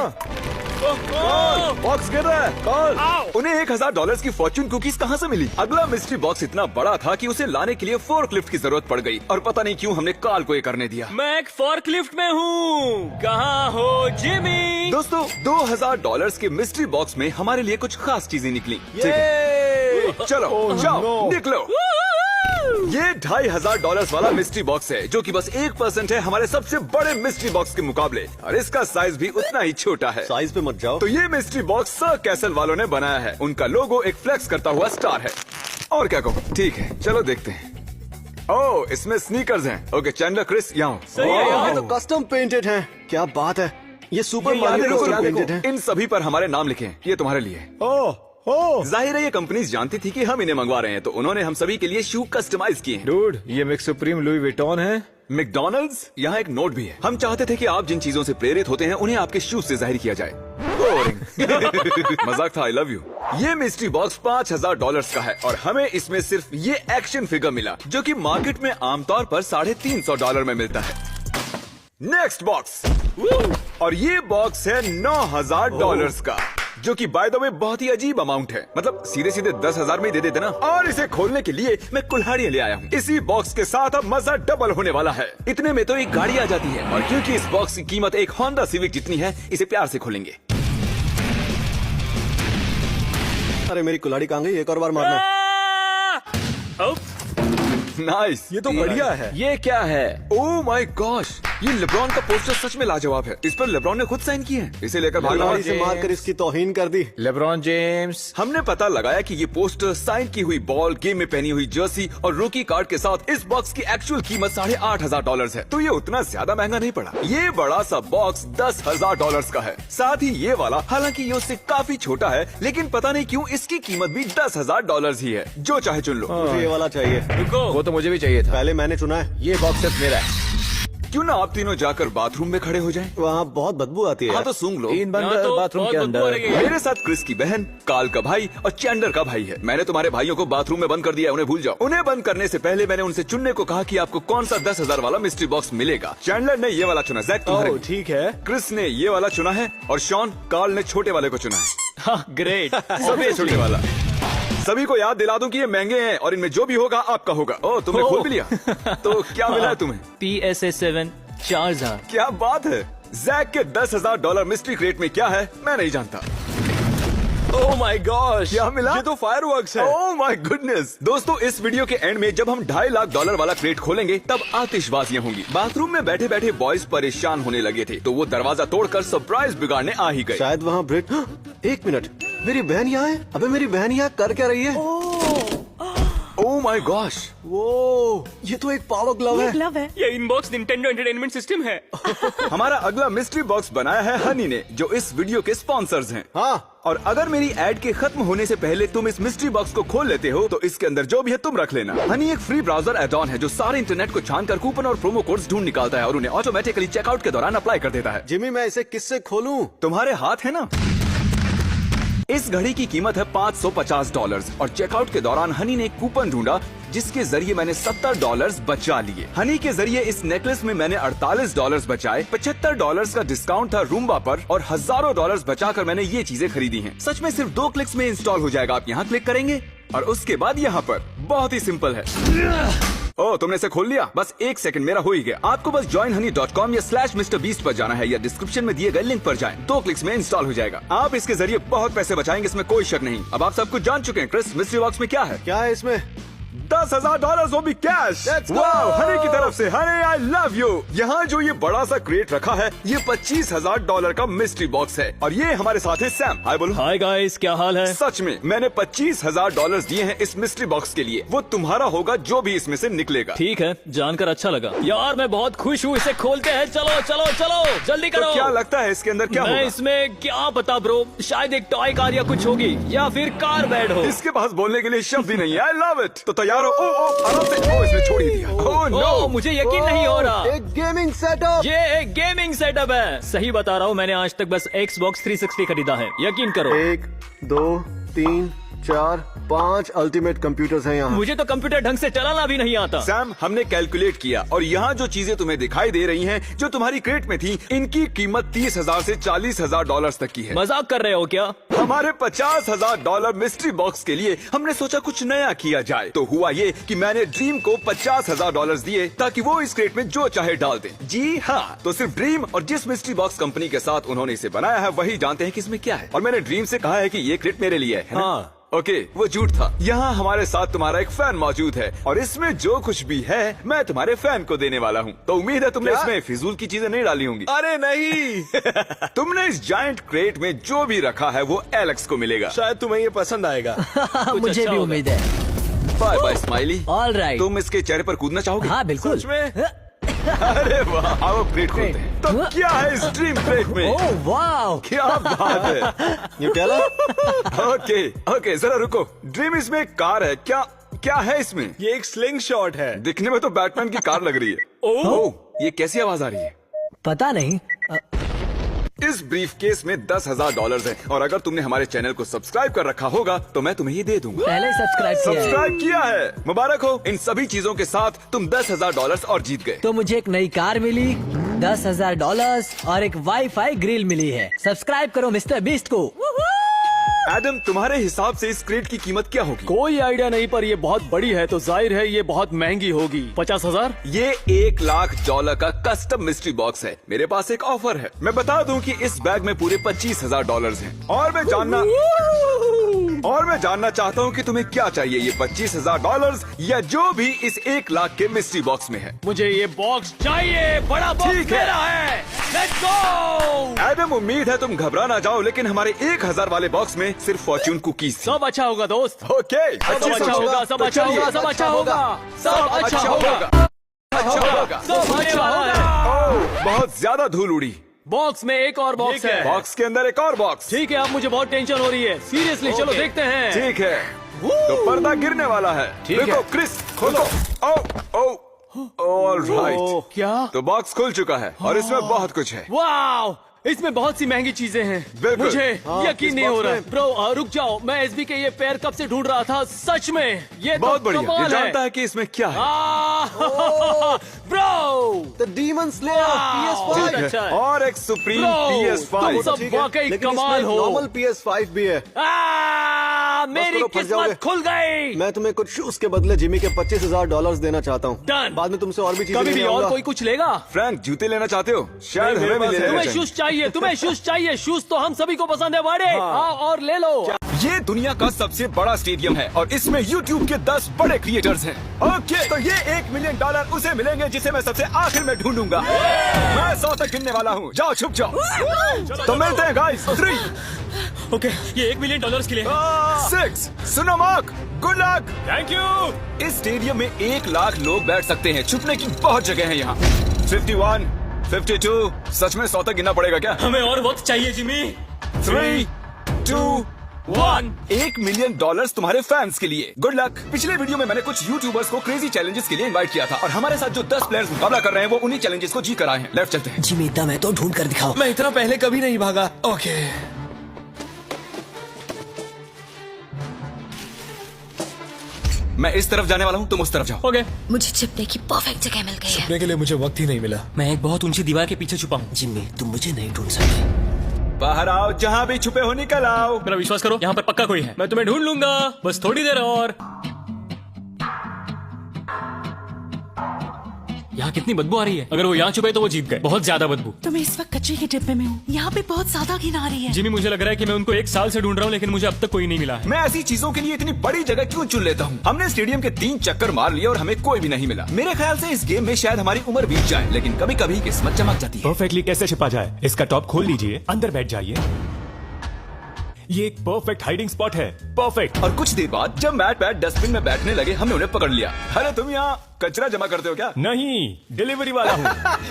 बॉक्स गिर रहा है। कॉल। उन्हें $1,000 की फॉर्चून कुकीज कहाँ से मिली? अगला मिस्ट्री बॉक्स इतना बड़ा था कि उसे लाने के लिए फोर्कलिफ्ट की जरूरत पड़ गई, और पता नहीं क्यों हमने काल को ये करने दिया। मैं एक फोर्कलिफ्ट में हूँ। कहाँ हो जिमी? दोस्तों, $2,000 के मिस्ट्री बॉक्स में हमारे लिए कुछ खास चीजें निकली। ठीक है, चलो जाओ निकलो। ये $2,500 वाला मिस्ट्री बॉक्स है, जो कि बस 1% है हमारे सबसे बड़े मिस्ट्री बॉक्स के मुकाबले, और इसका साइज भी उतना ही छोटा है। साइज पे मत जाओ। तो ये मिस्ट्री बॉक्स सर कैसल वालों ने बनाया है। उनका लोगो एक फ्लेक्स करता हुआ स्टार है। और क्या कहूँ? ठीक है, चलो देखते हैं। ओह, इसमें स्नीकर्स हैं। ओके चैंडलर, क्रिस, यहाँ ये तो कस्टम पेंटेड है। क्या बात है, ये सुपर मारियो कस्टम पेंटेड है। इन सभी पर हमारे नाम लिखे हैं। ये तुम्हारे लिए। जाहिर है ये कंपनीज जानती थी कि हम इन्हें मंगवा रहे हैं, तो उन्होंने हम सभी के लिए शू कस्टमाइज किए हैं। डूड, ये मिक्स सुप्रीम लुई विटॉन है। मैकडॉनल्ड्स। यहाँ एक नोट भी है। हम चाहते थे कि आप जिन चीजों से प्रेरित होते हैं उन्हें आपके शूज से जाहिर किया जाए। मजाक था, आई लव यू। ये मिस्ट्री बॉक्स $5,000 का है, और हमें इसमें सिर्फ ये एक्शन फिगर मिला, जो कि मार्केट में आमतौर पर $350 में मिलता है। नेक्स्ट बॉक्स, और ये बॉक्स है $9,000 का, जो कि बाय द वे बहुत ही अजीब अमाउंट है। मतलब सीधे 10,000 में ही दे देते ना। और इसे खोलने के लिए मैं कुल्हाड़ियां ले आया हूँ। इसी बॉक्स के साथ अब मजा डबल होने वाला है। इतने में तो एक गाड़ी आ जाती है, और क्योंकि इस बॉक्स की कीमत एक होंडा सिविक जितनी है, इसे प्यार से खोलेंगे। अरे मेरी कुल्हाड़ी कहाँ गई? एक और बार मारना। नाइस, ये तो बढ़िया है। ये क्या है? ओह माय गॉश, ये लेब्रॉन का पोस्टर सच में लाजवाब है। इस पर लेब्रॉन ने खुद साइन किए हैं। इसे लेकर भागना। कुल्हाड़ी से मारकर इसकी तौहीन कर दी। LeBron James. हमने पता लगाया कि ये पोस्टर, साइन की हुई बॉल, गेम में पहनी हुई जर्सी और रूकी कार्ड के साथ इस बॉक्स की एक्चुअल कीमत $8,500 है। तो ये उतना ज्यादा महंगा नहीं पड़ा। ये बड़ा सा बॉक्स $10,000 का है। साथ ही ये वाला, हालांकि ये उससे काफी छोटा है, लेकिन पता नहीं क्यों इसकी कीमत भी $10,000 ही है। जो चाहे चुन लो। मुझे ये वाला चाहिए। रुको, वो तो मुझे भी चाहिए था। पहले मैंने चुना है। ये बॉक्स सिर्फ मेरा है। क्यों ना आप तीनों जाकर बाथरूम में खड़े हो जाएं? वहाँ बहुत बदबू आती है। हाँ तो सूंघ लो। तीन बंद यहाँ तो बाथरूम के बहुत बदबू आ अंदर। रही है। मेरे साथ क्रिस की बहन, कार्ल का भाई और चैंडलर का भाई है। मैंने तुम्हारे भाइयों को बाथरूम में बंद कर दिया है, उन्हें भूल जाओ। उन्हें बंद करने से पहले मैंने उनसे चुनने को कहा कि आपको कौन सा 10,000 वाला मिस्ट्री बॉक्स मिलेगा। चैंडलर ने ये वाला चुना, जैक तुम्हारे लिए। ठीक है। क्रिस ने ये वाला चुना है और शॉन, कार्ल ने छोटे वाले को चुना है। ग्रेट। सभी छोटे वाला। सभी को याद दिला दूं कि ये महंगे हैं और इनमें जो भी होगा आपका होगा। ओह, तुमने खोल भी लिया। तो क्या मिला है तुम्हें? PSA-7 4000। क्या बात है। जैक के $10,000 मिस्ट्री क्रेट में क्या है मैं नहीं जानता। ओह माय गॉश, क्या मिला? ये तो फायरवर्क्स है। Oh my goodness. दोस्तों, इस वीडियो के एंड में जब हम $2.5 लाख वाला क्रेट खोलेंगे तब आतिशबाजियां होंगी। बाथरूम में बैठे बैठे बॉयज परेशान होने लगे थे तो वो दरवाजा तोड़कर सरप्राइज बिगाड़ने आ ही गए। शायद वहाँ ब्रिट। एक मिनट, मेरी बहन यहाँ है। अबे मेरी बहन यहाँ कर क्या रही है? ओह माय गॉश, वो ये तो एक पावर ग्लव है। ग्लव है। ये इनबॉक्स निंटेंडो एंटरटेनमेंट सिस्टम है। हमारा अगला मिस्ट्री बॉक्स बनाया है हनी ने, जो इस वीडियो के स्पॉन्सर्स हैं। हाँ, और अगर मेरी एड के खत्म होने से पहले तुम इस मिस्ट्री बॉक्स को खोल लेते हो तो इसके अंदर जो भी है तुम रख लेना। हनी एक फ्री ब्राउजर एड ऑन है जो सारे इंटरनेट को छानकर कूपन और प्रोमो कोड्स ढूंढ निकालता है और उन्हें ऑटोमेटिकली चेकआउट के दौरान अप्लाई कर देता है। जिमी मैं इसे किससे खोलूं? तुम्हारे हाथ है ना। इस घड़ी की कीमत है $550 और चेकआउट के दौरान हनी ने एक कूपन ढूंढा जिसके जरिए मैंने $70 बचा लिए। हनी के जरिए इस नेकलेस में मैंने $48 बचाए। $75 का डिस्काउंट था रूम्बा पर और हजारों डॉलर्स बचाकर मैंने ये चीजें खरीदी हैं। सच में सिर्फ 2 क्लिक्स में इंस्टॉल हो जाएगा। आप यहाँ क्लिक करेंगे और उसके बाद यहाँ पर बहुत ही सिंपल है। ओह, तुमने इसे खोल लिया? बस 1 सेकंड, मेरा हो ही गया। आपको बस joinhoney.com या /MrBeast पर जाना है या डिस्क्रिप्शन में दिए गए लिंक पर जाएं। 2 क्लिक्स में इंस्टॉल हो जाएगा। आप इसके जरिए बहुत पैसे बचाएंगे, इसमें कोई शक नहीं। अब आप सब कुछ जान चुके हैं। क्रिस, मिस्ट्री बॉक्स में क्या है? क्या है इसमें? $10,000 वो भी कैश। go! वाह, हनी की तरफ से। Honey, I love you. यहाँ जो ये बड़ा सा क्रेट रखा है ये $25,000 का मिस्ट्री बॉक्स है और ये हमारे साथ है सैम। हाय बोलो। हाय गाइस, क्या हाल है? सच में मैंने $25,000 दिए हैं इस मिस्ट्री बॉक्स के लिए। वो तुम्हारा होगा जो भी इसमें से निकलेगा। ठीक है, जानकर अच्छा लगा यार। मैं बहुत खुश हूँ। इसे खोलते हैं। चलो चलो चलो, जल्दी करो। तो क्या लगता है इसके अंदर क्या होगा? मैं इसमें क्या पता ब्रो, शायद एक टॉय कार या कुछ होगी या फिर कार बेड हो। इसके पास बोलने के लिए शब्द ही नहीं है। I love it. तो तैयार हो? आराम से। इसने छोड़ ही दिया। ओह नो, मुझे यकीन नहीं हो रहा। एक गेमिंग सेटअप। ये एक गेमिंग सेटअप है। सही बता रहा हूँ, मैंने आज तक बस Xbox 360 खरीदा है, यकीन करो। 1 2 3 4 5 अल्टीमेट कंप्यूटर्स हैं यहाँ। मुझे तो कंप्यूटर ढंग से चलाना भी नहीं आता। सैम, हमने कैलकुलेट किया और यहाँ जो चीजें तुम्हें दिखाई दे रही हैं, जो तुम्हारी क्रेट में थी, इनकी कीमत $30,000 से $40,000 तक की है। मजाक कर रहे हो क्या? हमारे $50,000 मिस्ट्री बॉक्स के लिए हमने सोचा कुछ नया किया जाए। तो हुआ ये कि मैंने ड्रीम को $50,000 दिए ताकि वो इस क्रेट में जो चाहे डाल दे। जी हाँ, तो सिर्फ ड्रीम और जिस मिस्ट्री बॉक्स कंपनी के साथ उन्होंने इसे बनाया है वही जानते हैं कि इसमें क्या है। और मैंने ड्रीम से कहा है कि ये क्रेट मेरे लिए है। हाँ। ओके, वो झूठ था। यहाँ हमारे साथ तुम्हारा एक फैन मौजूद है और इसमें जो कुछ भी है मैं तुम्हारे फैन को देने वाला हूँ। तो उम्मीद है तुमने इसमें फिजूल की चीजें नहीं डाली होंगी। अरे नहीं। तुमने इस जायंट क्रेट में जो भी रखा है वो एलेक्स को मिलेगा। शायद तुम्हें ये पसंद आएगा। मुझे अच्छा भी होगा। उम्मीद है। Bye bye Smiley. ऑलराइट। तुम इसके चेहरे पर कूदना चाहोगे? हाँ बिल्कुल। सच में? अरे वाह, आओ क्रेट खोलते हैं। तो क्या है इस ड्रीम क्रेट में? ओह वाह, क्या बात है। न्यूटेला। ओके ओके, जरा रुको। ड्रीम, इसमें एक कार है। क्या क्या है इसमें? ये एक स्लिंग शॉट है। दिखने में तो बैटमैन की कार लग रही है। ओह, ये कैसी आवाज आ रही है? पता नहीं। इस ब्रीफ केस में $10,000 है और अगर तुमने हमारे चैनल को सब्सक्राइब कर रखा होगा तो मैं तुम्हें ये दे दूंगा। पहले सब्सक्राइब किया है। मुबारक हो। इन सभी चीजों के साथ तुम $10,000 और जीत गए। तो मुझे एक नई कार मिली, $10,000 और एक वाईफाई ग्रिल मिली है। सब्सक्राइब करो मिस्टर बीस्ट को। एडम, तुम्हारे हिसाब से इस क्रेट की कीमत क्या होगी? कोई आइडिया नहीं, पर ये बहुत बड़ी है तो जाहिर है ये बहुत महंगी होगी। 50,000? ये $1 लाख का कस्टम मिस्ट्री बॉक्स है। मेरे पास एक ऑफर है। मैं बता दूं कि इस बैग में पूरे $25,000 हैं। और मैं जानना चाहता हूं कि तुम्हें क्या चाहिए, ये $25,000 या जो भी इस 1 लाख के मिस्ट्री बॉक्स में है। मुझे ये बॉक्स चाहिए। बड़ा बॉक्स ठीक है। मेरा है। Let's go. एडम, उम्मीद है तुम घबरा ना जाओ, लेकिन हमारे 1,000 वाले बॉक्स में सिर्फ फॉर्च्यून कुकीज थी। सब अच्छा होगा दोस्त। ओके, सब अच्छा होगा, सब अच्छा होगा, सब अच्छा होगा, सब अच्छा होगा, अच्छा होगा। सब होने वाला है। ओह, बहुत ज्यादा धूल उड़ी। बॉक्स में एक और बॉक्स है। बॉक्स के अंदर एक और बॉक्स। ठीक है, अब मुझे बहुत टेंशन हो रही है। सीरियसली, चलो देखते हैं। ठीक है, तो पर्दा गिरने वाला है। ठीक है। देखो क्रिस, खोलो। ओ ओ ऑल राइट, क्या? तो बॉक्स खुल चुका है और इसमें बहुत कुछ है। वाह, इसमें बहुत सी महंगी चीजें हैं। बिल्कुल। मुझे हाँ, यकीन इस नहीं हो बॉक्स रहा। में- ब्रो रुक जाओ, मैं एसबी के ये पैर कब से ढूंढ रहा था। सच में ये बहुत तो बढ़िया, ये कमाल जानता है। है कि इसमें क्या है। ब्रो द डीमन स्लेयर बहुत PS5 अच्छा है। और एक सुप्रीम Bro, PS5। तुम सब वाकई लेकिन कमाल इसमें हो। नॉर्मल PS5 भी है। मेरी करो, फंस किस्मत जाओगे। खुल गई। मैं तुम्हें कुछ शूज के बदले जिमी के $25,000 देना चाहता हूँ। Done। बाद में तुमसे और भी चीजें कभी भी लेने और आऊंगा। कोई कुछ लेगा? फ्रैंक, जूते लेना चाहते हो? शायद नहीं, हमें भी मेरे लेना तुम्हें चाहिए। शूज चाहिए, तुम्हें शूज चाहिए। शूज तो हम सभी को पसंद है बड़े। आओ और ले लो। ये दुनिया का सबसे बड़ा स्टेडियम है और इसमें YouTube के 10 बड़े क्रिएटर्स हैं। ओके, तो ये $1 मिलियन उसे मिलेंगे जिसे मैं सबसे आखिर में ढूंढूंगा। मैं 100 तक गिनने वाला हूँ। जाओ छुप जाओ। तो मिलते हैं गाइस। 3, ओके, ये $1 मिलियन के लिए है। 6, सुनो mark, good luck. Thank you. इस स्टेडियम में 1 लाख लोग बैठ सकते हैं। छुपने की बहुत जगह है यहाँ। 51, 52, सच में 100 तक गिनना पड़ेगा क्या? हमें और वक्त चाहिए जिमी। 3, 2, 1। $1 मिलियन तुम्हारे फैंस के लिए। Good luck. पिछले वीडियो में मैंने कुछ यूट्यूबर्स को क्रेजी चैलेंजेस के लिए इनवाइट किया था और हमारे साथ जो 10 प्लेयर्स मुकाबला कर रहे हैं वो उन्हीं चैलेंजेस को जीत कर आए हैं। लेफ्ट चलते हैं। जिमी दम है तो ढूंढ कर दिखाओ। मैं इतना पहले कभी नहीं भागा। ओके, मैं इस तरफ जाने वाला हूँ, तुम उस तरफ जाओ। ओके। मुझे छिपने की परफेक्ट जगह मिल गई है। छुपने के लिए मुझे वक्त ही नहीं मिला। मैं एक बहुत ऊंची दीवार के पीछे छुपा हूँ। जिमी तुम मुझे नहीं ढूंढ सकते। बाहर आओ, जहाँ भी छुपे हो निकल आओ। मेरा विश्वास करो, यहाँ पर पक्का कोई है। मैं तुम्हें ढूंढ लूंगा, बस थोड़ी देर और। यहाँ कितनी बदबू आ रही है। अगर वो यहाँ छुपे तो वो जीत गए। बहुत ज्यादा बदबू। तो मैं इस वक्त कचरे के डिब्बे में हूँ। यहाँ पे बहुत ज्यादा घिन आ रही है। जिमी, मुझे लग रहा है कि मैं उनको 1 साल से ढूंढ रहा हूँ लेकिन मुझे अब तक कोई नहीं मिला है। मैं ऐसी चीजों के लिए इतनी बड़ी जगह क्यों चुन लेता हूँ? हमने स्टेडियम के 3 चक्कर मार लिए और हमें कोई भी नहीं मिला। मेरे ख्याल से इस गेम में शायद हमारी उम्र बीत जाए, लेकिन कभी कभी किस्मत चमक जाती है। परफेक्टली कैसे छिपा जाए? इसका टॉप खोल लीजिए, अंदर बैठ जाइए। ये एक परफेक्ट हाइडिंग स्पॉट है। परफेक्ट। और कुछ देर बाद जब मैट पैट डस्टबिन में बैठने लगे, हमने उन्हें पकड़ लिया। अरे तुम यहाँ कचरा जमा करते हो क्या? नहीं, डिलीवरी वाला हूँ।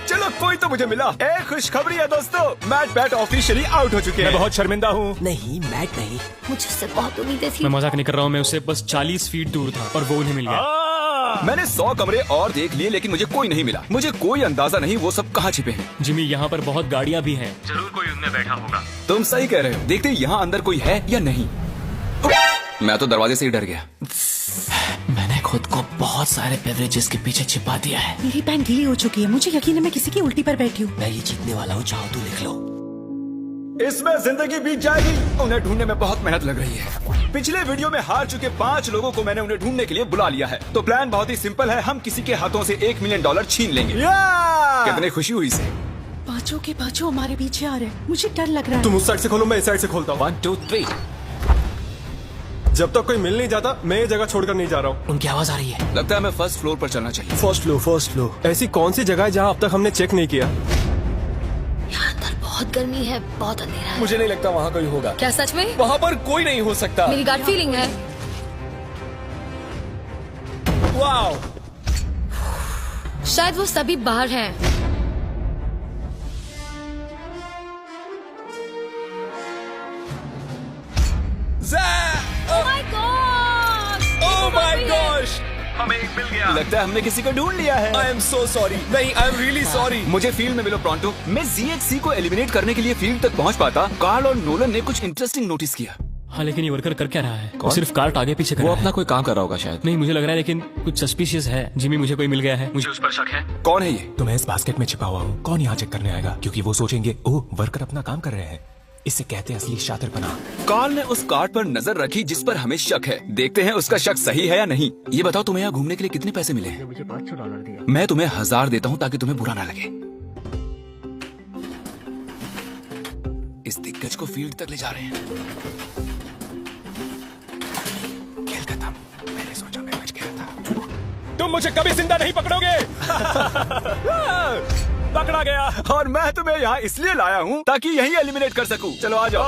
चलो कोई तो मुझे मिला। एक खुशखबरी है दोस्तों, मैट पैट ऑफिशियली आउट हो चुके हैं। मैं बहुत शर्मिंदा हूँ। नहीं मैट नहीं। मुझे उससे बहुत उम्मीदें थी। मैं मजाक नहीं कर रहा हूँ, मैं उससे बस 40 फीट दूर था और वो उन्हें मिल गया। मैंने 100 कमरे और देख लिए लेकिन मुझे कोई नहीं मिला। मुझे कोई अंदाजा नहीं वो सब कहाँ छिपे हैं। जिमी, यहाँ पर बहुत गाड़ियाँ भी हैं। जरूर कोई उनमें बैठा होगा। तुम सही कह रहे हो। देखते हैं यहाँ अंदर कोई है या नहीं। मैं तो दरवाजे से ही डर गया। मैंने खुद को बहुत सारे बेवरेजेस के पीछे छिपा दिया है। मेरी पैंट ढीली हो चुकी है। मुझे यकीन है मैं किसी की उल्टी पर बैठी हूँ। मैं ये जीतने वाला हूँ, चाहो तो लिख लो। इसमें जिंदगी बीत जाएगी। उन्हें ढूंढने में बहुत मेहनत लग रही है। पिछले वीडियो में हार चुके 5 लोगों को मैंने उन्हें ढूंढने के लिए बुला लिया है। तो प्लान बहुत ही सिंपल है, हम किसी के हाथों से $1 मिलियन छीन लेंगे। कितनी खुशी हुई इसे। पांचों के पांचों हमारे पीछे आ रहे हैं। मुझे डर लग रहा है। तुम उस साइड से खोलो, मैं इस साइड से खोलता हूँ। 1, 2, 3। जब तक कोई मिल नहीं जाता मैं ये जगह छोड़कर नहीं जा रहा हूँ। उनकी आवाज आ रही है। लगता है हमें फर्स्ट फ्लोर पर चलना चाहिए। First floor. ऐसी कौन सी जगह है जहाँ अब तक हमने चेक नहीं किया? यहाँ अंदर बहुत गर्मी है, बहुत अंधेरा है। मुझे नहीं लगता वहाँ कोई होगा। क्या सच में? वहाँ पर कोई नहीं हो सकता। मेरी गट फीलिंग है। वाओ, शायद वो सभी बाहर हैं। Oh my gosh! हमें एक मिल गया। लगता है हमने किसी को ढूंढ लिया है। I am so sorry. नहीं, I am really sorry. मुझे फील्ड में मिलो प्रॉन्टो। मैं ZHC को एलिमिनेट करने के लिए फील्ड तक पहुंच पाता। कार्ल और नोलन ने कुछ इंटरेस्टिंग नोटिस किया। हाँ, लेकिन ये वर्कर कर क्या रहा है? वो सिर्फ कार्ट आगे पीछे कर रहा है। अपना कोई काम कर रहा होगा शायद। नहीं, मुझे लग रहा है लेकिन कुछ सस्पिशियस है। जिमी, मुझे कोई मिल गया है, मुझे उस पर शक है। कौन है ये? तो मैं इस बास्केट में छिपा हुआ हूँ। कौन यहाँ चेक करने आएगा? क्योंकि वो सोचेंगे ओह वर्कर अपना काम कर रहे हैं। इसे कहते हैं असली शातिरपना। कार्ल ने उस कार्ड पर नजर रखी जिस पर हमें शक है। देखते हैं उसका शक सही है या नहीं। ये बताओ, तुम्हें यहाँ घूमने के लिए कितने पैसे मिले हैं? मुझे $500 दिया। मैं तुम्हें 1000 देता हूँ ताकि तुम्हें बुरा ना लगे। इस दिग्गज को फील्ड तक ले जा रहे हैं। खेल खत्म। मैंने सोचा मैं बच गया था। तुम मुझे कभी जिंदा नहीं पकड़ोगे। पकड़ा गया। और मैं तुम्हें यहाँ इसलिए लाया हूँ ताकि यही एलिमिनेट कर सकूं। चलो आ जाओ।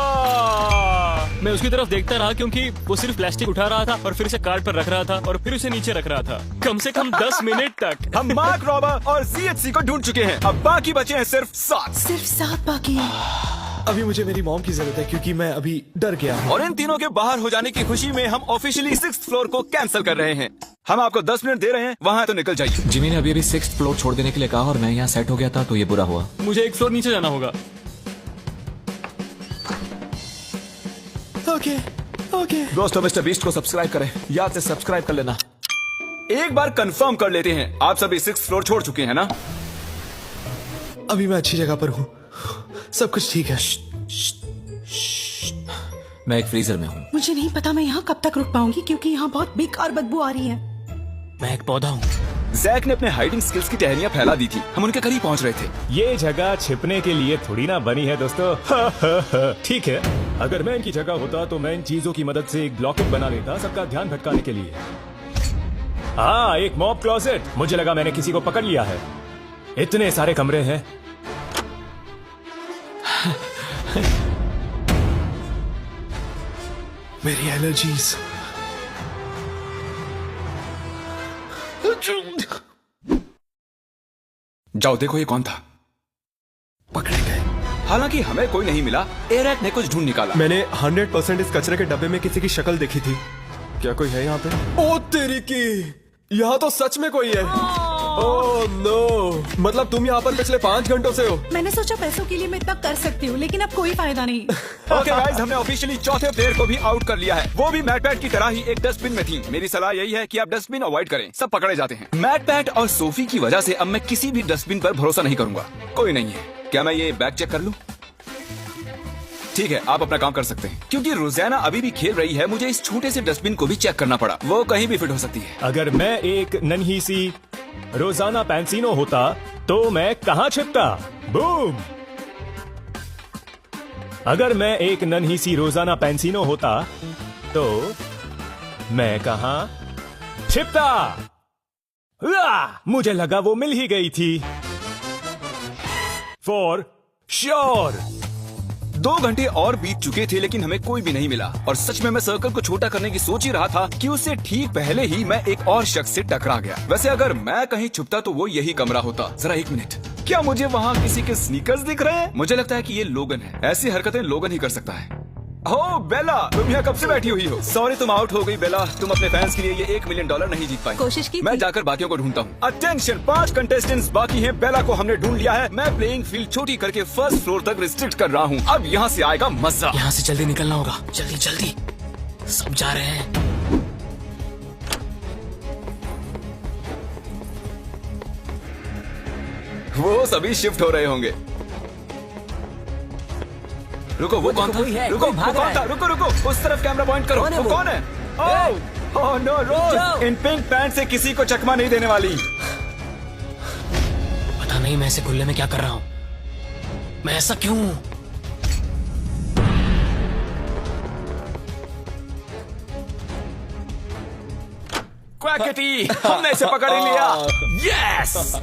मैं उसकी तरफ देखता रहा क्योंकि वो सिर्फ प्लास्टिक उठा रहा था और फिर उसे कार्ड पर रख रहा था और फिर उसे नीचे रख रहा था, कम से कम 10 मिनट तक। हम मार्क रॉबर और ZHC को ढूंढ चुके हैं। अब बाकी बचे हैं सिर्फ 7। सिर्फ 7 बाकी है। अभी मुझे मेरी मॉम की जरूरत है क्योंकि मैं अभी डर गया हूँ। और इन तीनों के बाहर हो जाने की खुशी में हम ऑफिशियली 6th फ्लोर को कैंसिल कर रहे हैं। हम आपको 10 मिनट दे रहे हैं, वहाँ तो निकल जाइए। जिमी ने अभी 6th फ्लोर छोड़ देने के लिए कहा और मैं यहाँ सेट हो गया था तो ये बुरा हुआ। मुझे एक फ्लोर नीचे जाना होगा। ओके दोस्तों, मिस्टर बीस्ट को सब्सक्राइब करें, याद से सब्सक्राइब कर लेना। एक बार कंफर्म कर लेते हैं, आप सभी 6th फ्लोर छोड़ चुके हैं ना? अभी मैं अच्छी जगह पर हूँ, सब कुछ ठीक है। मैं एक फ्रीजर में हूँ। मुझे नहीं पता मैं यहाँ कब तक रुक पाऊंगी क्योंकि यहाँ बहुत बेकार बदबू आ रही है। मैं एक पौधा हूँ। जैक ने अपने हाइडिंग स्किल्स की टहनियां फैला दी थी, हम उनके करीब पहुंच रहे थे। ये जगह छिपने के लिए थोड़ी ना बनी है दोस्तों। ठीक है, अगर मैं इनकी जगह होता तो मैं इन चीजों की मदद से एक ब्लॉकेट बना लेता सबका ध्यान भटकाने के लिए। हाँ, एक मॉब क्लोजेट। मुझे लगा मैंने किसी को पकड़ लिया है। इतने सारे कमरे हैं। मेरी एलर्जीज। जाओ देखो ये कौन था। पकड़े गए। हालांकि हमें कोई नहीं मिला, एरैक ने कुछ ढूंढ निकाला। मैंने 100% इस कचरे के डब्बे में किसी की शक्ल देखी थी। क्या कोई है यहाँ पे? ओ तेरी की, यहाँ तो सच में कोई है। ओह नो, मतलब तुम यहाँ पर पिछले 5 घंटों से हो। मैंने सोचा पैसों के लिए मैं इतना कर सकती हूँ, लेकिन अब कोई फायदा नहीं। ओके गाइस, हमने ऑफिशियली चौथे प्लेयर को भी आउट कर लिया है। वो भी मैटपैट की तरह ही एक डस्टबिन में थी। मेरी सलाह यही है कि आप डस्टबिन अवॉइड करें, सब पकड़े जाते हैं। मैटपैट और सोफी की वजह से अब मैं किसी भी डस्टबिन पर भरोसा नहीं करूंगा। कोई नहीं है। क्या मैं ये बैग चेक कर लूं? ठीक है, आप अपना काम कर सकते हैं। क्योंकि रोजाना अभी भी खेल रही है, मुझे इस छोटे से डस्टबिन को भी चेक करना पड़ा। वो कहीं भी फिट हो सकती है। अगर मैं एक नन्ही सी रोजाना पैंसिनो होता तो मैं कहाँ छिपता? बूम! अगर मैं एक नन्ही सी रोजाना पैंसिनो होता तो मैं कहाँ छिपता? मुझे लगा वो मिल ही गई थी। For sure. 2 घंटे और बीत चुके थे लेकिन हमें कोई भी नहीं मिला। और सच में मैं सर्कल को छोटा करने की सोच ही रहा था कि उससे ठीक पहले ही मैं एक और शख्स से टकरा गया। वैसे अगर मैं कहीं छुपता तो वो यही कमरा होता। जरा 1 मिनट, क्या मुझे वहाँ किसी के स्नीकर्स दिख रहे हैं? मुझे लगता है कि ये लोगन है। ऐसी हरकतें लोगन ही कर सकता है। ओह बेला, तुम यहाँ कब से बैठी हुई हो? सॉरी तुम आउट हो गई बेला। तुम अपने फैंस के लिए ये $1 मिलियन नहीं जीत पाई। कोशिश की मैं जाकर बाकियों को ढूंढता हूँ। अटेंशन, 5 कंटेस्टेंट्स बाकी हैं। बेला को हमने ढूंढ लिया है। मैं प्लेइंग फील्ड छोटी करके 1st फ्लोर तक रिस्ट्रिक्ट कर रहा हूँ। अब यहाँ से आएगा मजा। यहाँ से जल्दी निकलना होगा। जल्दी जल्दी, सब जा रहे हैं। वो सभी शिफ्ट हो रहे होंगे। रुको, वो कौन था? रुको, वो कौन था? रुको रुको, उस तरफ कैमरा पॉइंट करो। वो कौन है? ओह नो रोज, इन पिंक पैंट से किसी को चकमा नहीं देने वाली। पता नहीं मैं ऐसे खुले में क्या कर रहा हूँ। मैं ऐसा क्यों? क्वैकेटी, हमने इसे पकड़ ही लिया। यस!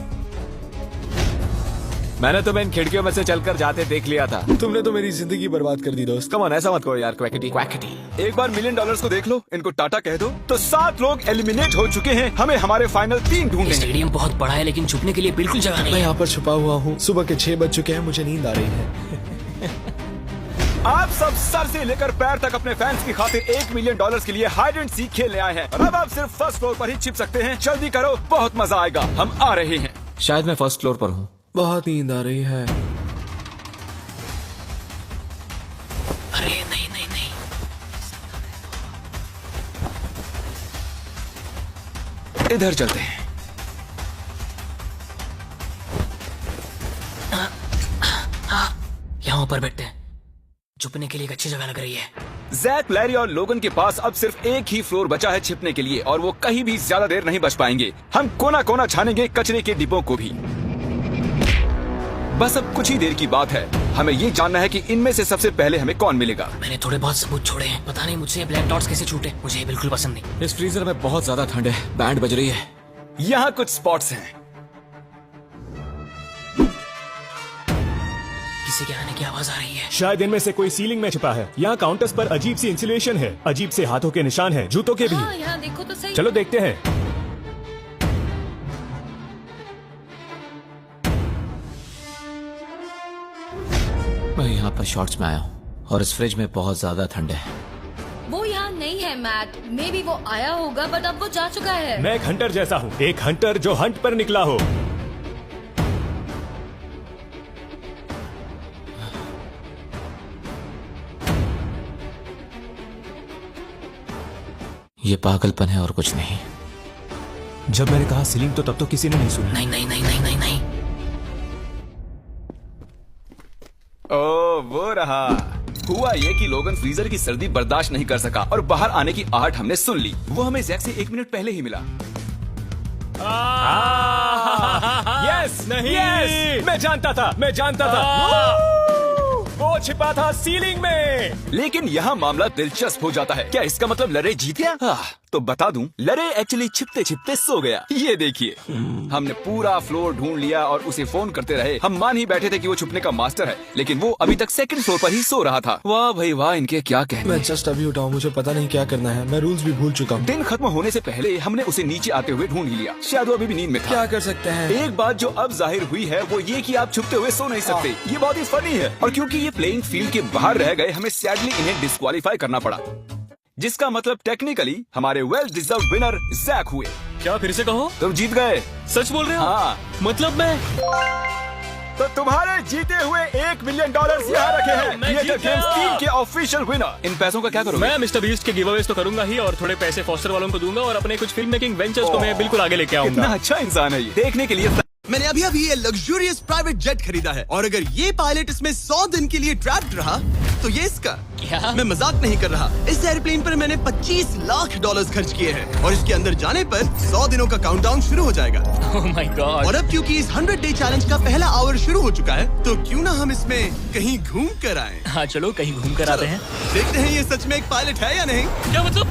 मैंने तुम्हें इन खिड़कियों में से चलकर जाते देख लिया था। तुमने तो मेरी जिंदगी बर्बाद कर दी दोस्त। कम ऑन, ऐसा मत करो यार। क्वैकेटी क्वैकेटी। एक बार $1 मिलियन को देख लो, इनको टाटा कह दो। तो 7 लोग एलिमिनेट हो चुके हैं। हमें हमारे फाइनल 3 ढूंढने हैं। स्टेडियम बहुत बड़ा है लेकिन छुपने के लिए बिल्कुल जगह नहीं मैं है। यहाँ पर छुपा हुआ हूँ। सुबह के 6 बज चुके हैं, मुझे नींद आ रही है। आप सब सर से लेकर पैर तक अपने फैंस की खातिर $1 मिलियन के लिए हाइड एंड सीक खेलने आए हैं। और अब आप सिर्फ 1st फ्लोर पर ही छिप सकते हैं। जल्दी करो, बहुत मजा आएगा। हम आ रहे हैं। शायद मैं 1st फ्लोर पर हूँ। बहुत नींद आ रही है। अरे नहीं नहीं नहीं, इधर चलते हैं। यहाँ ऊपर बैठते हैं। छुपने के लिए एक अच्छी जगह लग रही है। जैक, लैरी और लोगन के पास अब सिर्फ एक ही फ्लोर बचा है छिपने के लिए और वो कहीं भी ज्यादा देर नहीं बच पाएंगे। हम कोना कोना छानेंगे, कचरे के डिब्बों को भी। बस अब कुछ ही देर की बात है। हमें ये जानना है कि इनमें से सबसे पहले हमें कौन मिलेगा। मैंने थोड़े बहुत सबूत छोड़े हैं। पता नहीं मुझसे ये ब्लैक डॉट्स कैसे छूटे। मुझे ये बिल्कुल पसंद नहीं। इस फ्रीजर में बहुत ज्यादा ठंड है। बैंड बज रही है। यहाँ कुछ स्पॉट्स हैं। किसी के आने की आवाज आ रही है। शायद इनमें से कोई सीलिंग में छिपा है। यहाँ काउंटर्स पर अजीब सी इंसुलेशन है। अजीब से हाथों के निशान हैं, जूतों के भी। यहाँ देखो तो सही। चलो देखते हैं। मैं यहाँ पर शॉर्ट्स में आया हूँ और इस फ्रिज में बहुत ज्यादा ठंड है। वो यहाँ नहीं नहीं है मैक, मे बी वो आया होगा बट अब वो जा चुका है। मैं एक हंटर जैसा हूँ, एक हंटर जो हंट पर निकला हो। ये पागलपन है और कुछ नहीं। जब मैंने कहा सीलिंग तो तब तो किसी ने नहीं सुना। नहीं नहीं नहीं नहीं नहीं नहीं। ओ वो रहा। हुआ ये कि लोगन फ्रीजर की सर्दी बर्दाश्त नहीं कर सका और बाहर आने की आहट हमने सुन ली। वो हमें जैक से 1 मिनट पहले ही मिला। यस नहीं, यस मैं जानता था, वो छिपा था सीलिंग में। लेकिन यहाँ मामला दिलचस्प हो जाता है। क्या इसका मतलब लरे जीत गया? तो बता दूं, लरे एक्चुअली छिपते छिपते सो गया। ये देखिए, हमने पूरा फ्लोर ढूंढ लिया और उसे फोन करते रहे। हम मान ही बैठे थे कि वो छुपने का मास्टर है, लेकिन वो अभी तक 2nd फ्लोर पर ही सो रहा था। वाह भाई वाह, इनके क्या कहने। मैं जस्ट अभी उठा हूँ, मुझे पता नहीं क्या करना है। मैं रूल्स भी भूल चुका हूँ। दिन खत्म होने से पहले हमने उसे नीचे आते हुए ढूंढ ही लिया। शायद वो अभी भी नींद में था। क्या कर सकते हैं? एक बात जो अब जाहिर हुई है वो ये कि आप छुपते हुए सो नहीं सकते। ये बहुत ही फनी है। और क्योंकि ये प्लेइंग फील्ड के बाहर रह गए, हमें सैडली इन्हें डिस्क्वालीफाई करना पड़ा, जिसका मतलब टेक्निकली हमारे वेल डिजर्व विनर जैक हुए। क्या फिर से कहो? तुम जीत गए। सच बोल रहे हो? हाँ। मतलब मैं तो तुम्हारे जीते हुए $1 मिलियन यहाँ रखे हैं। क्रिएटर गेम्स टीम के ऑफिशियल विनर। इन पैसों का क्या करोगे? मैं मिस्टर बीस्ट के गिव अवेज तो करूंगा ही, और थोड़े पैसे फॉस्टर वालों को दूंगा, और अपने कुछ फिल्म मेकिंग वेंचर्स को मैं बिल्कुल आगे लेके आऊंगा। इतना अच्छा इंसान है ये। देखने के लिए मैंने अभी अभी ये लग्जूरियस प्राइवेट जेट खरीदा है, और अगर ये पायलट इसमें 100 दिन के लिए ट्रैप्ड रहा तो ये इसका। क्या? मैं मजाक नहीं कर रहा। इस एयरप्लेन पर मैंने $25 लाख खर्च किए हैं, और इसके अंदर जाने पर 100 दिनों का काउंटडाउन शुरू हो जाएगा। Oh my God! और अब क्योंकि इस 100 डे चैलेंज का पहला आवर शुरू हो चुका है, तो क्यों ना हम इसमें कहीं घूम कर आए। हाँ चलो कहीं घूम कर आते हैं। देखते हैं ये सच में एक पायलट है या नहीं। क्या मतलब?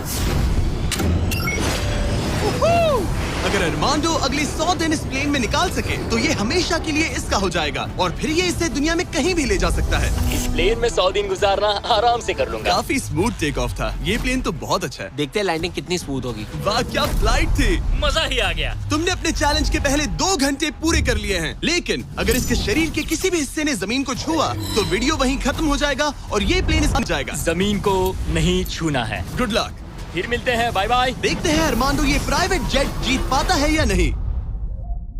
अगर अरमांडो अगले 100 दिन इस प्लेन में निकाल सके तो ये हमेशा के लिए इसका हो जाएगा, और फिर ये इसे दुनिया में कहीं भी ले जा सकता है। इस प्लेन में 100 दिन गुजारना आराम से कर लूंगा। काफी स्मूथ टेक ऑफ था। ये प्लेन तो बहुत अच्छा है। देखते हैं लैंडिंग कितनी स्मूथ होगी। वाह क्या फ्लाइट थी। मजा ही आ गया। तुमने अपने चैलेंज के पहले 2 घंटे पूरे कर लिए हैं, लेकिन अगर इसके शरीर के किसी भी हिस्से ने जमीन को छुआ तो वीडियो वहीं खत्म हो जाएगा और ये प्लेन इस जाएगा। जमीन को नहीं छूना है। Good luck. फिर मिलते हैं, बाय बाय। देखते हैं अरमांडो ये प्राइवेट जेट जीत पाता है या नहीं।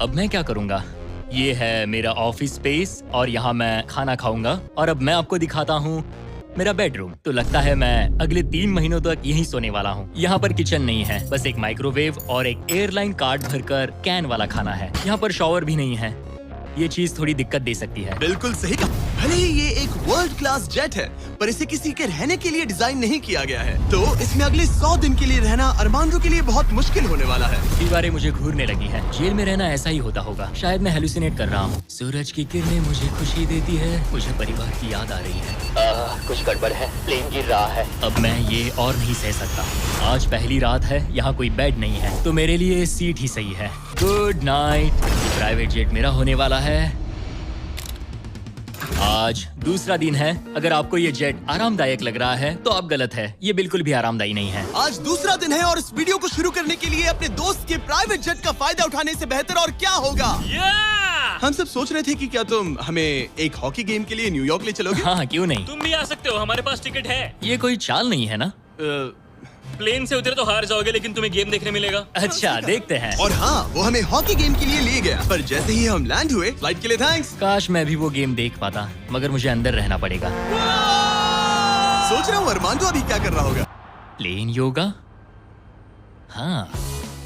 अब मैं क्या करूंगा? ये है मेरा ऑफिस स्पेस, और यहाँ मैं खाना खाऊंगा, और अब मैं आपको दिखाता हूँ मेरा बेडरूम। तो लगता है मैं अगले 3 महीनों तक यहीं सोने वाला हूँ। यहाँ पर किचन नहीं है, बस एक माइक्रोवेव और एक एयरलाइन कार्ड भरकर कैन वाला खाना है। यहाँ पर शॉवर भी नहीं है। ये चीज थोड़ी दिक्कत दे सकती है। बिल्कुल सही कहा। भले ही ये एक वर्ल्ड क्लास जेट है, पर इसे किसी के रहने के लिए डिजाइन नहीं किया गया है, तो इसमें अगले 100 दिन के लिए रहना अरमांडो के लिए बहुत मुश्किल होने वाला है। दीवारें मुझे घूरने लगी हैं। जेल में रहना ऐसा ही होता होगा। शायद मैं हेलुसिनेट कर रहा हूँ। सूरज की किरणें मुझे खुशी देती है। मुझे परिवार की याद आ रही है। कुछ गड़बड़ है। प्लेन गिर रहा है। अब मैं ये और नहीं सह सकता। आज पहली रात है, यहाँ कोई बेड नहीं है, तो मेरे लिए सीट ही सही है। Good night. प्राइवेट जेट मेरा होने वाला है। आज दूसरा दिन है। अगर आपको ये जेट आरामदायक लग रहा है तो आप गलत है। ये बिल्कुल भी आरामदायी नहीं है। आज दूसरा दिन है, और इस वीडियो को शुरू करने के लिए अपने दोस्त के प्राइवेट जेट का फायदा उठाने से बेहतर और क्या होगा। हम सब सोच रहे थे कि क्या तुम हमें एक हॉकी गेम के लिए न्यूयॉर्क ले चलोगे। हाँ क्यों नहीं, तुम भी आ सकते हो, हमारे पास टिकट है। ये कोई चाल नहीं है ना? प्लेन से उतरे तो हार जाओगे, लेकिन तुम्हें गेम देखने मिलेगा। अच्छा देखते हैं। और हाँ, वो हमें हॉकी गेम के लिए ले गया, पर जैसे ही हम लैंड हुए, फ्लाइट के लिए थैंक्स। काश मैं भी वो गेम देख पाता, मगर मुझे अंदर रहना पड़ेगा। सोच रहा हूँ अरमांडो अभी क्या कर रहा होगा। प्लेन योगा? हाँ।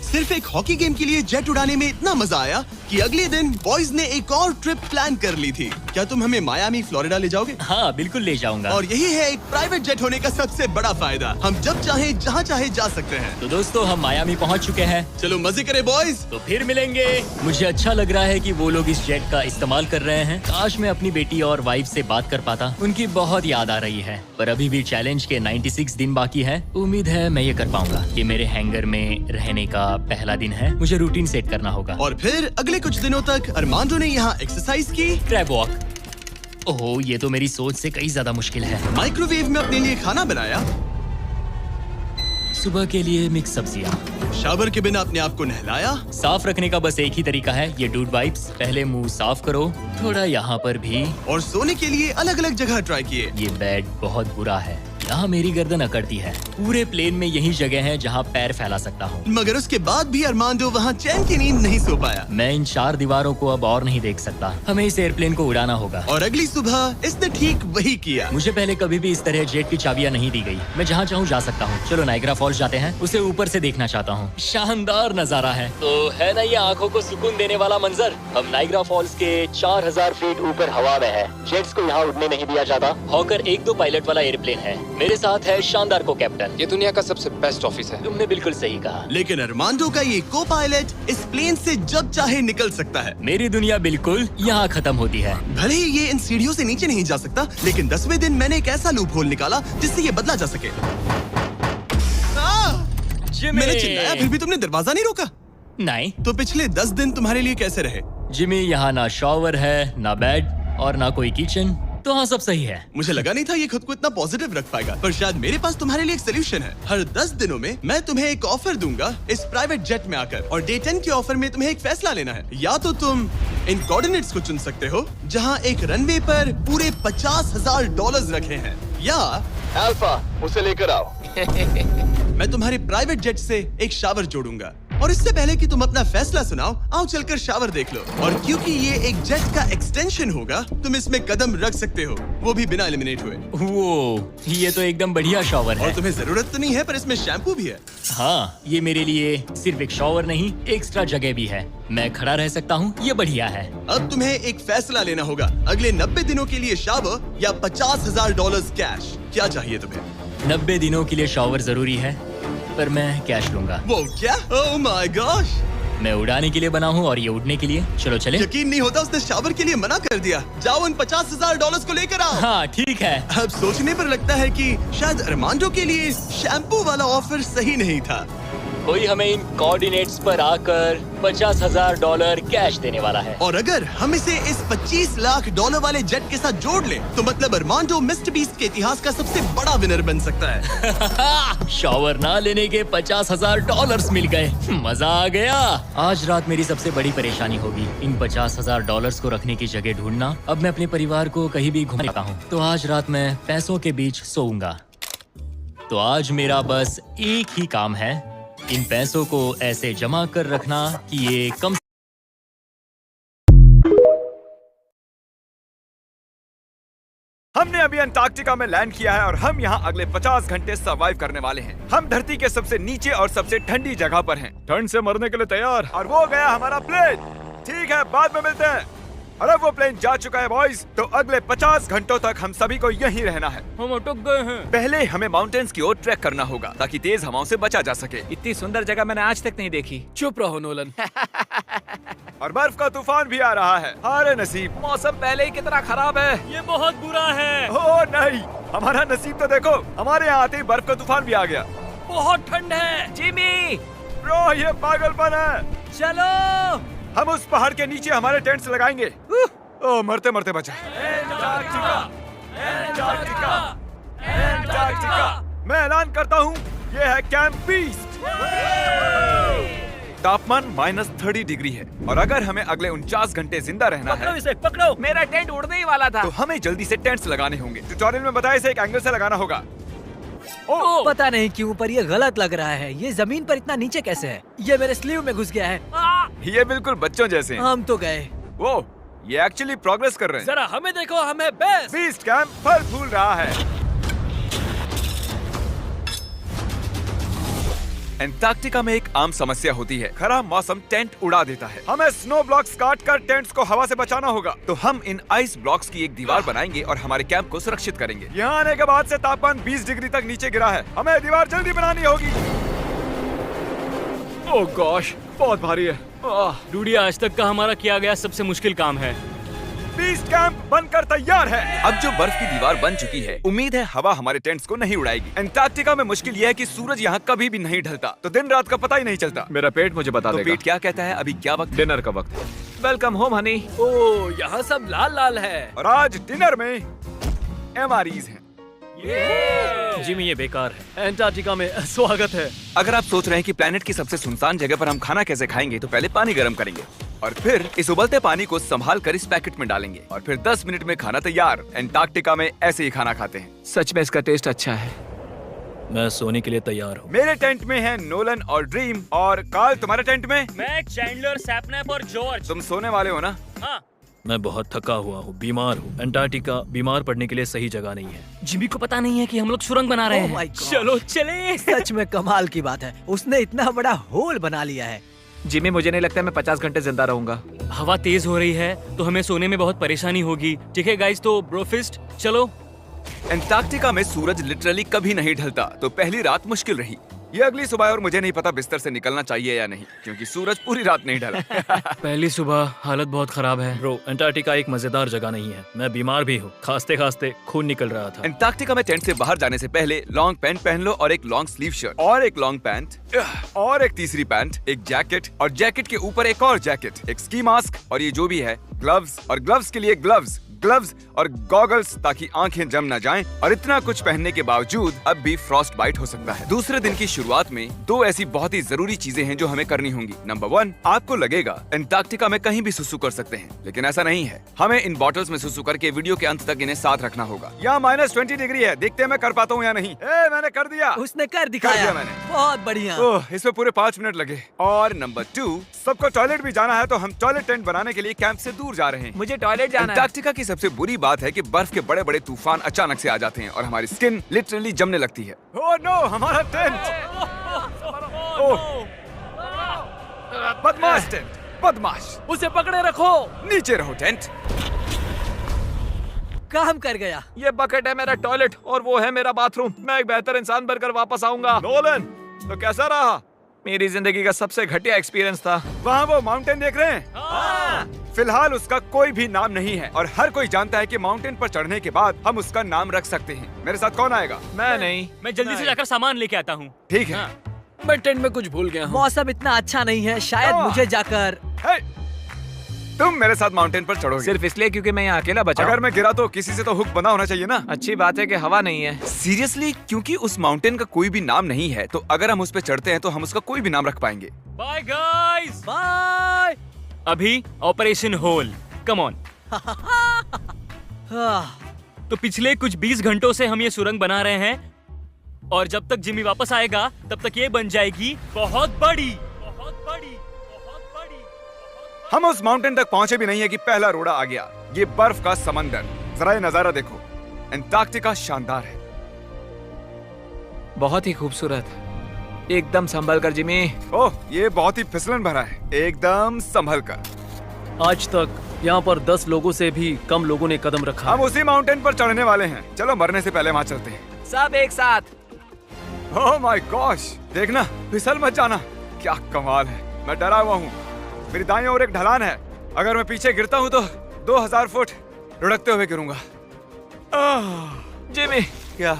सिर्फ एक हॉकी गेम के लिए जेट उड़ाने में इतना मजा आया कि अगले दिन बॉयज ने एक और ट्रिप प्लान कर ली थी। क्या तुम हमें मायामी फ्लोरिडा ले जाओगे? हाँ बिल्कुल ले जाऊंगा। और यही है एक प्राइवेट जेट होने का सबसे बड़ा फायदा। हम जब चाहे जहाँ चाहे जा सकते हैं। तो दोस्तों हम मायामी पहुँच चुके हैं। चलो मजे करें बॉयज। तो फिर मिलेंगे। मुझे अच्छा लग रहा है कि वो लोग इस जेट का इस्तेमाल कर रहे हैं। काश मैं अपनी बेटी और वाइफ से बात कर पाता। उनकी बहुत याद आ रही है। पर अभी भी चैलेंज के 96 दिन बाकी है। उम्मीद है मैं ये कर पाऊंगा। ये मेरे हैंगर में रहने का पहला दिन है। मुझे रूटीन सेट करना होगा। और फिर अगले कुछ दिनों तक अरमांडो ने यहाँ एक्सरसाइज की। Crab walk. ओह ये तो मेरी सोच से कई ज्यादा मुश्किल है। माइक्रोवेव में अपने लिए खाना बनाया। सुबह के लिए मिक्स सब्जियाँ। शावर के बिना अपने आप को नहलाया। साफ रखने का बस एक ही तरीका है, ये डूड वाइप्स। पहले मुंह साफ करो, थोड़ा यहाँ पर भी। और सोने के लिए अलग अलग जगह ट्राई किए। ये बेड बहुत बुरा है। यहाँ मेरी गर्दन अकड़ती है। पूरे प्लेन में यही जगह है जहाँ पैर फैला सकता हूँ। मगर उसके बाद भी अरमांडो वहाँ चैन की नींद नहीं सो पाया। मैं इन 4 दीवारों को अब और नहीं देख सकता। हमें इस एयरप्लेन को उड़ाना होगा। और अगली सुबह इसने ठीक वही किया। मुझे पहले कभी भी इस तरह जेट की चाबियां नहीं दी गई। मैं जहाँ चाहूँ जा सकता हूँ। चलो नाइग्रा फॉल्स जाते हैं, उसे ऊपर से देखना चाहता हूँ। शानदार नजारा है। तो है ना ये आंखों को सुकून देने वाला मंजर। हम नाइग्रा फॉल्स के 4000 फीट ऊपर हवा में है। जेट्स को यहाँ उड़ने नहीं दिया जाता। हॉकर 1-2 पायलट वाला एयरप्लेन है। मेरे साथ है शानदार को कैप्टन। ये दुनिया का सबसे बेस्ट ऑफिस है। तुमने बिल्कुल सही कहा। लेकिन अरमांडो का ये को पायलट इस प्लेन से जब चाहे निकल सकता है। मेरी दुनिया बिल्कुल यहाँ खत्म होती है। भले ही ये इन सीढ़ियों से नीचे नहीं जा सकता, लेकिन 10वें दिन मैंने एक ऐसा लूप होल निकाला जिससे ये बदला जा सके। मैंने चिल्लाया फिर भी तुमने दरवाजा नहीं रोका। नहीं। तो पिछले 10 दिन तुम्हारे लिए कैसे रहे? जिमी, यहाँ ना शॉवर है, ना बेड और ना कोई किचन। तो हाँ, सब सही है। मुझे लगा नहीं था ये खुद को इतना पॉजिटिव रख पाएगा, पर शायद मेरे पास तुम्हारे लिए एक सोल्यूशन है। हर 10 दिनों में मैं तुम्हें एक ऑफर दूंगा इस प्राइवेट जेट में आकर, और डे 10 के ऑफर में तुम्हें एक फैसला लेना है। या तो तुम इन कोऑर्डिनेट्स को चुन सकते हो जहाँ एक रनवे पर पूरे $50,000 रखे हैं, या अल्फा उसे लेकर आओ। मैं तुम्हारे प्राइवेट जेट से एक शावर जोड़ूंगा, और इससे पहले कि तुम अपना फैसला सुनाओ, आओ चलकर शावर देख लो। और क्योंकि ये एक जेट का एक्सटेंशन होगा, तुम इसमें कदम रख सकते हो, वो भी बिना एलिमिनेट हुए। वो ये तो एकदम बढ़िया शावर है। और तुम्हें जरूरत तो नहीं है, पर इसमें शैम्पू भी है। हाँ, ये मेरे लिए सिर्फ एक शावर नहीं, एक्स्ट्रा जगह भी है। मैं खड़ा रह सकता हूँ, ये बढ़िया है। अब तुम्हें एक फैसला लेना होगा, अगले 90 दिनों के लिए शावर या $50,000 कैश। क्या चाहिए तुम्हें? 90 दिनों के लिए शावर जरूरी है, पर मैं कैश लूंगा। वो क्या? Oh my gosh! मैं उड़ाने के लिए बना हूँ और ये उड़ने के लिए। चलो चले। यकीन नहीं होता उसने शावर के लिए मना कर दिया। जाओ उन $50,000 को लेकर आओ। हाँ ठीक है। अब सोचने पर लगता है कि शायद अरमांडो के लिए शैम्पू वाला ऑफर सही नहीं था। कोई हमें इन कोऑर्डिनेट्स पर आकर $50,000 कैश देने वाला है। और अगर हम इसे इस $25 लाख वाले जेट के साथ जोड़ लें, तो मतलब अरमांडो मिस्टर बीस्ट के इतिहास का सबसे बड़ा विनर बन सकता है। शावर ना लेने के $50,000 मिल गए। मजा आ गया। आज रात मेरी सबसे बड़ी परेशानी होगी इन $50,000 को रखने की जगह ढूंढना। अब मैं अपने परिवार को कहीं भी घुमाता हूँ, तो आज रात मैं पैसों के बीच सोऊंगा। तो आज मेरा बस एक ही काम है, इन पैसों को ऐसे जमा कर रखना कि ये कम। हमने अभी अंटार्कटिका में लैंड किया है और हम यहाँ अगले 50 घंटे सर्वाइव करने वाले हैं। हम धरती के सबसे नीचे और सबसे ठंडी जगह पर हैं। ठंड से मरने के लिए तैयार। और वो गया हमारा प्लेन। ठीक है, बाद में मिलते हैं। अरे वो प्लेन जा चुका है बॉयज। तो अगले 50 घंटों तक हम सभी को यहीं रहना है। हम अटक गए हैं। पहले हमें माउंटेन्स की ओर ट्रैक करना होगा ताकि तेज हवाओं से बचा जा सके। इतनी सुंदर जगह मैंने आज तक नहीं देखी। चुप रहो नोलन। और बर्फ का तूफान भी आ रहा है। अरे नसीब, मौसम पहले ही कितना खराब है। ये बहुत बुरा है। ओ नहीं, हमारा नसीब तो देखो, हमारे यहाँ आते ही बर्फ का तूफान भी आ गया। बहुत ठंड है। जिमी, ब्रो ये पागलपन है। चलो हम उस पहाड़ के नीचे हमारे टेंट्स लगाएंगे। ओ मरते मरते बचा। मैं ऐलान करता हूँ, ये है कैंप बीस्ट। तापमान -30 डिग्री है और अगर हमें अगले 49 घंटे जिंदा रहना है, इसे पकड़ो। मेरा टेंट उड़ने ही वाला था। तो हमें जल्दी से टेंट्स लगाने होंगे। ट्यूटोरियल में बताया इसे एक एंगल से लगाना होगा। पता नहीं क्यों पर ये गलत लग रहा है। ये जमीन पर इतना नीचे कैसे है? ये मेरे स्लीव में घुस गया है। ये बिल्कुल बच्चों जैसे हैं। हम तो गए। वो ये एक्चुअली प्रोग्रेस कर रहे हैं। जरा हमें देखो, हमें बेस्ट। बीस्ट कैंप फल फूल रहा है। एंटार्क्टिका में एक आम समस्या होती है, खराब मौसम टेंट उड़ा देता है। हमें स्नो ब्लॉक्स काट कर टेंट्स को हवा से बचाना होगा। तो हम इन आइस ब्लॉक्स की एक दीवार बनाएंगे और हमारे कैंप को सुरक्षित करेंगे। यहाँ आने के बाद से तापमान 20 डिग्री तक नीचे गिरा है। हमें दीवार जल्दी बनानी होगी। ओह गॉश, बहुत भारी है। डूडी, आज तक का हमारा किया गया सबसे मुश्किल काम है। बीस्ट कैंप बनकर तैयार है। अब जो बर्फ की दीवार बन चुकी है, उम्मीद है हवा हमारे टेंट्स को नहीं उड़ाएगी। एंटार्क्टिका में मुश्किल यह है कि सूरज यहाँ कभी भी नहीं ढलता, तो दिन रात का पता ही नहीं चलता। मेरा पेट मुझे बता देगा। पेट क्या कहता है? अभी क्या वक्त? डिनर का वक्त। Welcome home Honey. ओ, यहाँ सब लाल लाल है। और आज डिनर में MREs हैं। जिमी, ये बेकार है। एंटार्क्टिका में स्वागत है। अगर आप सोच रहे हैं कि प्लेनेट की सबसे सुनसान जगह पर हम खाना कैसे खाएंगे, तो पहले पानी गर्म करेंगे और फिर इस उबलते पानी को संभाल कर इस पैकेट में डालेंगे और फिर 10 मिनट में खाना तैयार। एंटार्क्टिका में ऐसे ही खाना खाते हैं। सच में इसका टेस्ट अच्छा है। मैं सोने के लिए तैयार हूँ। मेरे टेंट में है नोलन और ड्रीम। और कार्ल तुम्हारे टेंट में? मैं चैंडलर, सैपनैप और जॉर्ज। तुम सोने वाले हो ना? हाँ। मैं बहुत थका हुआ हूँ, बीमार हूँ। एंटार्क्टिका बीमार पड़ने के लिए सही जगह नहीं है। जिमी को पता नहीं है कि हम लोग सुरंग बना रहे हैं। चलो चले। सच में कमाल की बात है, उसने इतना बड़ा होल बना लिया है। जिमी, मुझे नहीं लगता मैं 50 घंटे जिंदा रहूंगा। हवा तेज हो रही है तो हमें सोने में बहुत परेशानी होगी। ठीक है गाइस, तो ब्रोफिस्ट चलो। एंटार्क्टिका में सूरज लिटरली कभी नहीं ढलता, तो पहली रात मुश्किल रही। ये अगली सुबह और मुझे नहीं पता बिस्तर से निकलना चाहिए या नहीं, क्योंकि सूरज पूरी रात नहीं ढला। पहली सुबह हालत बहुत खराब है। ब्रो, एंटार्क्टिका एक मजेदार जगह नहीं है। मैं बीमार भी हूँ, खांसते खांसते खून निकल रहा था। एंटार्क्टिका में टेंट से बाहर जाने से पहले लॉन्ग पैंट पहन लो और एक लॉन्ग स्लीव शर्ट और एक लॉन्ग पैंट और एक तीसरी पैंट, एक जैकेट और जैकेट के ऊपर एक और जैकेट, एक स्की मास्क और ये जो भी है ग्लव्स और ग्लव्स के लिए ग्लव्स और गॉगल्स ताकि आंखें जम न जाएं। और इतना कुछ पहनने के बावजूद अब भी फ्रॉस्ट बाइट हो सकता है। दूसरे दिन की शुरुआत में 2 ऐसी बहुत ही जरूरी चीजें हैं जो हमें करनी होंगी। नंबर 1, आपको लगेगा एंटार्क्टिका में कहीं भी सुसु कर सकते हैं, लेकिन ऐसा नहीं है। हमें इन बॉटल्स में सुसु करके वीडियो के अंत तक इन्हें साथ रखना होगा। यहाँ -20 डिग्री है, देखते हैं मैं कर पाता हूँ या नहीं। मैंने कर दिया। उसने कर दिखाया। मैंने। बहुत बढ़िया। इसमें पूरे 5 मिनट लगे। और नंबर 2, सबको टॉयलेट भी जाना है, तो हम टॉयलेट टेंट बनाने के लिए कैंप से दूर जा रहे हैं। मुझे टॉयलेट जाना है। एंटार्क्टिका की सबसे बुरी बात है कि बर्फ के बड़े बड़े तूफान अचानक से आ जाते हैं और हमारी स्किन लिटरली जमने लगती है। ओह नो, हमारा टेंट! बदमाश टेंट, बदमाश! उसे पकड़े रखो। नीचे रहो टेंट। काम कर गया। ये बकेट है मेरा टॉयलेट और वो है मेरा बाथरूम। मैं एक बेहतर इंसान बनकर वापस आऊंगा। नोलन, तो कैसा रहा? मेरी जिंदगी का सबसे घटिया एक्सपीरियंस था। वहाँ वो माउंटेन देख रहे हैं? फिलहाल उसका कोई भी नाम नहीं है और हर कोई जानता है कि माउंटेन पर चढ़ने के बाद हम उसका नाम रख सकते हैं। मेरे साथ कौन आएगा? मैं नहीं। मैं जल्दी से जाकर सामान लेके आता हूँ। ठीक है। मैं टेंट में कुछ भूल गया हूँ। मौसम इतना अच्छा नहीं है, शायद मुझे जाकर। तुम मेरे साथ माउंटेन पर चढ़ोगे सिर्फ इसलिए क्योंकि मैं यहाँ अकेला बचा। अगर मैं गिरा तो किसी से तो हुक बना होना चाहिए ना। अच्छी बात है कि हवा नहीं है। सीरियसली, क्योंकि उस माउंटेन का कोई भी नाम नहीं है, तो अगर हम उस पे चढ़ते हैं तो हम उसका कोई भी नाम रख पाएंगे। Bye guys, bye. अभी ऑपरेशन होल, कम ऑन। तो पिछले कुछ 20 घंटों से हम ये सुरंग बना रहे हैं और जब तक जिमी वापस आएगा तब तक ये बन जाएगी बहुत बड़ी, बहुत बड़ी, बहुत बड़ी। हम उस माउंटेन तक पहुंचे भी नहीं है कि पहला रोड़ा आ गया। ये बर्फ का समंदर, जरा ये नजारा देखो। एंटार्क्टिका शानदार है, बहुत ही खूबसूरत। एकदम संभल कर जिमी। ओह, ये बहुत ही फिसलन भरा है। एकदम संभल कर। आज तक यहाँ पर 10 लोगों से भी कम लोगों ने कदम रखा। हम उसी माउंटेन पर चढ़ने वाले हैं। चलो मरने से पहले वहाँ चलते हैं। सब एक साथ। ओह माय गॉश, देखना, फिसल मत जाना। क्या कमाल है। मैं डरा हुआ हूँ। मेरी दाईं ओर एक ढलान है। अगर मैं पीछे गिरता हूँ तो 2000 फुट लुढ़कते हुए गिरूंगा। जिमी, क्या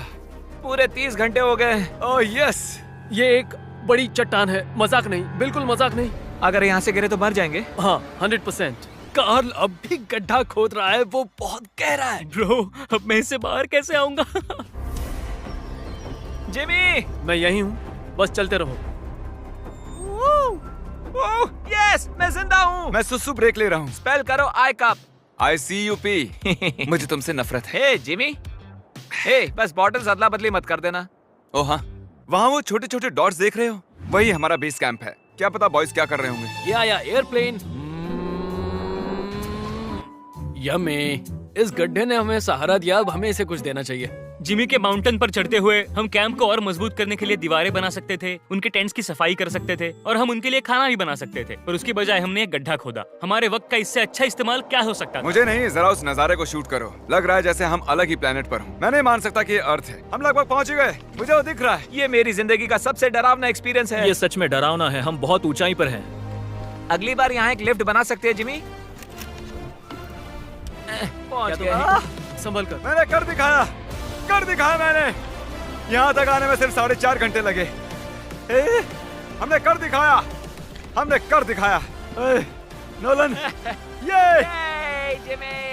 पूरे 30 घंटे हो गए? Oh yes. ये एक बड़ी चट्टान है, मजाक नहीं, बिल्कुल मजाक नहीं। अगर यहाँ से गिरे तो मर जाएंगे। हाँ, 100%। कार्ल अब भी गड्ढा खोद रहा है, वो बहुत गहरा है। ब्रो, अब मैं इससे बाहर कैसे आऊंगा? जिमी, मैं यही हूँ, बस चलते रहो। यस, मैं जिंदा हूँ। मैं सुसु ब्रेक ले रहा हूँ। स्पेल करो आई कप। ICUP। मुझे तुमसे नफरत है। हे जिमी, हे बस बॉटल्स अदला बदली मत कर देना। ओह हाँ, वहाँ वो छोटे छोटे डॉट्स देख रहे हो? वही हमारा बेस कैंप है। क्या पता बॉयज क्या कर रहे होंगे। या एयरप्लेन। यम्मी, इस गड्ढे ने हमें सहारा दिया, अब हमें इसे कुछ देना चाहिए। जिमी के माउंटेन पर चढ़ते हुए हम कैंप को और मजबूत करने के लिए दीवारें बना सकते थे, उनके टेंट्स की सफाई कर सकते थे और हम उनके लिए खाना भी बना सकते थे, पर उसकी बजाय हमने एक गड्ढा खोदा। हमारे वक्त का इससे अच्छा इस्तेमाल क्या हो सकता था? मुझे नहीं, जरा उस नजारे को शूट करो। लग रहा है जैसे हम अलग ही प्लेनेट पर हूँ। मैं नहीं मान सकता कि ये अर्थ है। हम लगभग पहुँच गए, मुझे वो दिख रहा है। ये मेरी जिंदगी का सबसे डरावना एक्सपीरियंस है। ये सच में डरावना है, हम बहुत ऊंचाई पर हैं। अगली बार यहाँ एक लिफ्ट बना सकते हैं जिमी। पहुँच गए। संभल कर। मैंने कर दिखाया मैंने। यहाँ तक आने में सिर्फ 4.5 घंटे लगे। हमने कर दिखाया। नोलन, ये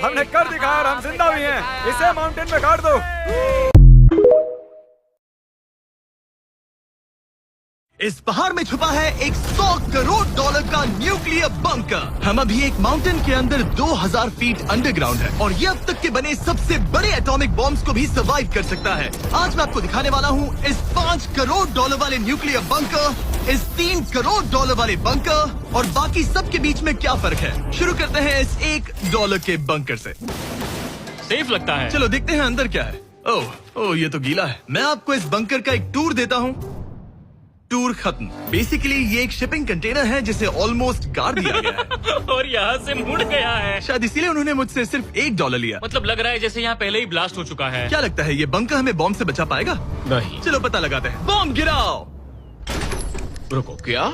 हमने कर दिखाया और हम जिंदा भी हैं। इसे माउंटेन में गाड़ दो। इस पहाड़ में छुपा है एक $100 करोड़ का न्यूक्लियर बंकर। हम अभी एक माउंटेन के अंदर 2000 फीट अंडरग्राउंड है और ये अब तक के बने सबसे बड़े एटॉमिक बॉम्ब्स को भी सर्वाइव कर सकता है। आज मैं आपको दिखाने वाला हूँ इस $5 करोड़ वाले न्यूक्लियर बंकर, इस $3 करोड़ वाले बंकर और बाकी सब के बीच में क्या फर्क है। शुरू करते हैं इस $1 के बंकर से। सेफ लगता है। चलो देखते हैं अंदर क्या है। ओह ये तो गीला है। मैं आपको इस बंकर का एक टूर देता हूँ। टूर खत्म। बेसिकली ये एक शिपिंग कंटेनर है जिसे ऑलमोस्ट गाड़ दिया गया है और यहाँ से मुड़ गया है। शायद इसीलिए उन्होंने मुझसे सिर्फ $1 लिया। मतलब लग रहा है जैसे यहाँ पहले ही ब्लास्ट हो चुका है। क्या लगता है ये बंकर हमें बॉम्ब से बचा पाएगा? नहीं। चलो पता लगाते हैं। बॉम्ब गिराओ। रुको, क्या?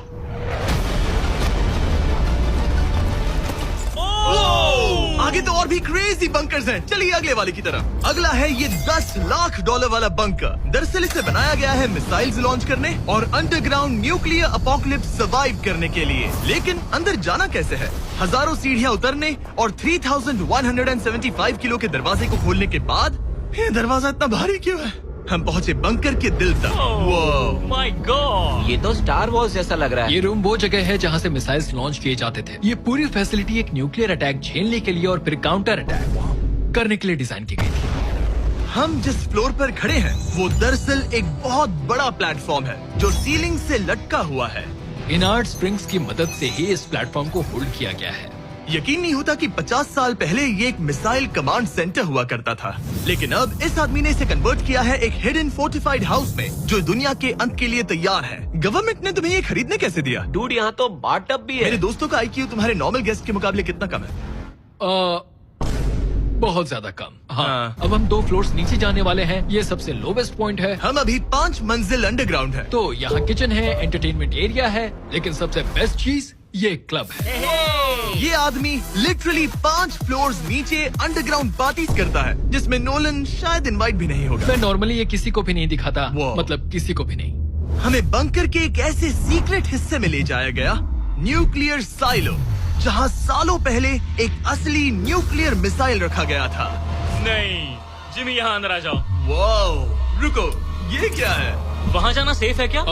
आगे तो और भी क्रेजी बंकर्स हैं। चलिए अगले वाले की तरफ। अगला है ये $10 लाख वाला बंकर। दरअसल इसे बनाया गया है मिसाइल्स लॉन्च करने और अंडरग्राउंड न्यूक्लियर अपोकलिप्स सर्वाइव करने के लिए। लेकिन अंदर जाना कैसे है? हजारों सीढ़ियां उतरने और 3175 किलो के दरवाजे को खोलने के बाद ये दरवाजा इतना भारी क्यों है? हम पहुंचे बंकर के दिल तक। माय गॉड, ये तो स्टार वॉर्स जैसा लग रहा है। ये रूम वो जगह है जहाँ से मिसाइल्स लॉन्च किए जाते थे। ये पूरी फैसिलिटी एक न्यूक्लियर अटैक झेलने के लिए और फिर काउंटर अटैक करने के लिए डिजाइन की गई थी। हम जिस फ्लोर पर खड़े हैं वो दरअसल एक बहुत बड़ा प्लेटफॉर्म है जो सीलिंग से लटका हुआ है। इनार्ड स्प्रिंग्स की मदद से ही इस प्लेटफॉर्म को होल्ड किया गया है। यकीन नहीं होता कि 50 साल पहले ये एक मिसाइल कमांड सेंटर हुआ करता था, लेकिन अब इस आदमी ने इसे कन्वर्ट किया है एक हिडन फोर्टिफाइड हाउस में जो दुनिया के अंत के लिए तैयार है। गवर्नमेंट ने तुम्हें ये खरीदने कैसे दिया? डूड, यहाँ तो बाथटब भी है। मेरे दोस्तों का IQ तुम्हारे नॉर्मल गेस्ट के मुकाबले कितना कम है? बहुत ज्यादा कम। हाँ। अब हम 2 फ्लोर्स नीचे जाने वाले हैं। ये सबसे लोवेस्ट पॉइंट है। हम अभी 5 मंजिल अंडरग्राउंड है। तो यहाँ किचन है, एंटरटेनमेंट एरिया है, लेकिन सबसे बेस्ट चीज ये क्लब है। ये आदमी लिटरली 5 फ्लोर्स नीचे अंडरग्राउंड पार्टीज करता है जिसमें नोलन शायद इनवाइट भी नहीं होगा। मैं नॉर्मली ये किसी को भी नहीं दिखाता, मतलब किसी को भी नहीं। हमें बंकर के एक ऐसे सीक्रेट हिस्से में ले जाया गया, न्यूक्लियर साइलो, जहाँ सालों पहले एक असली न्यूक्लियर मिसाइल रखा गया था। नहीं, जिमी यहाँ अंदर आ जाओ। वाओ, रुको, ये क्या है? वहाँ जाना सेफ है क्या?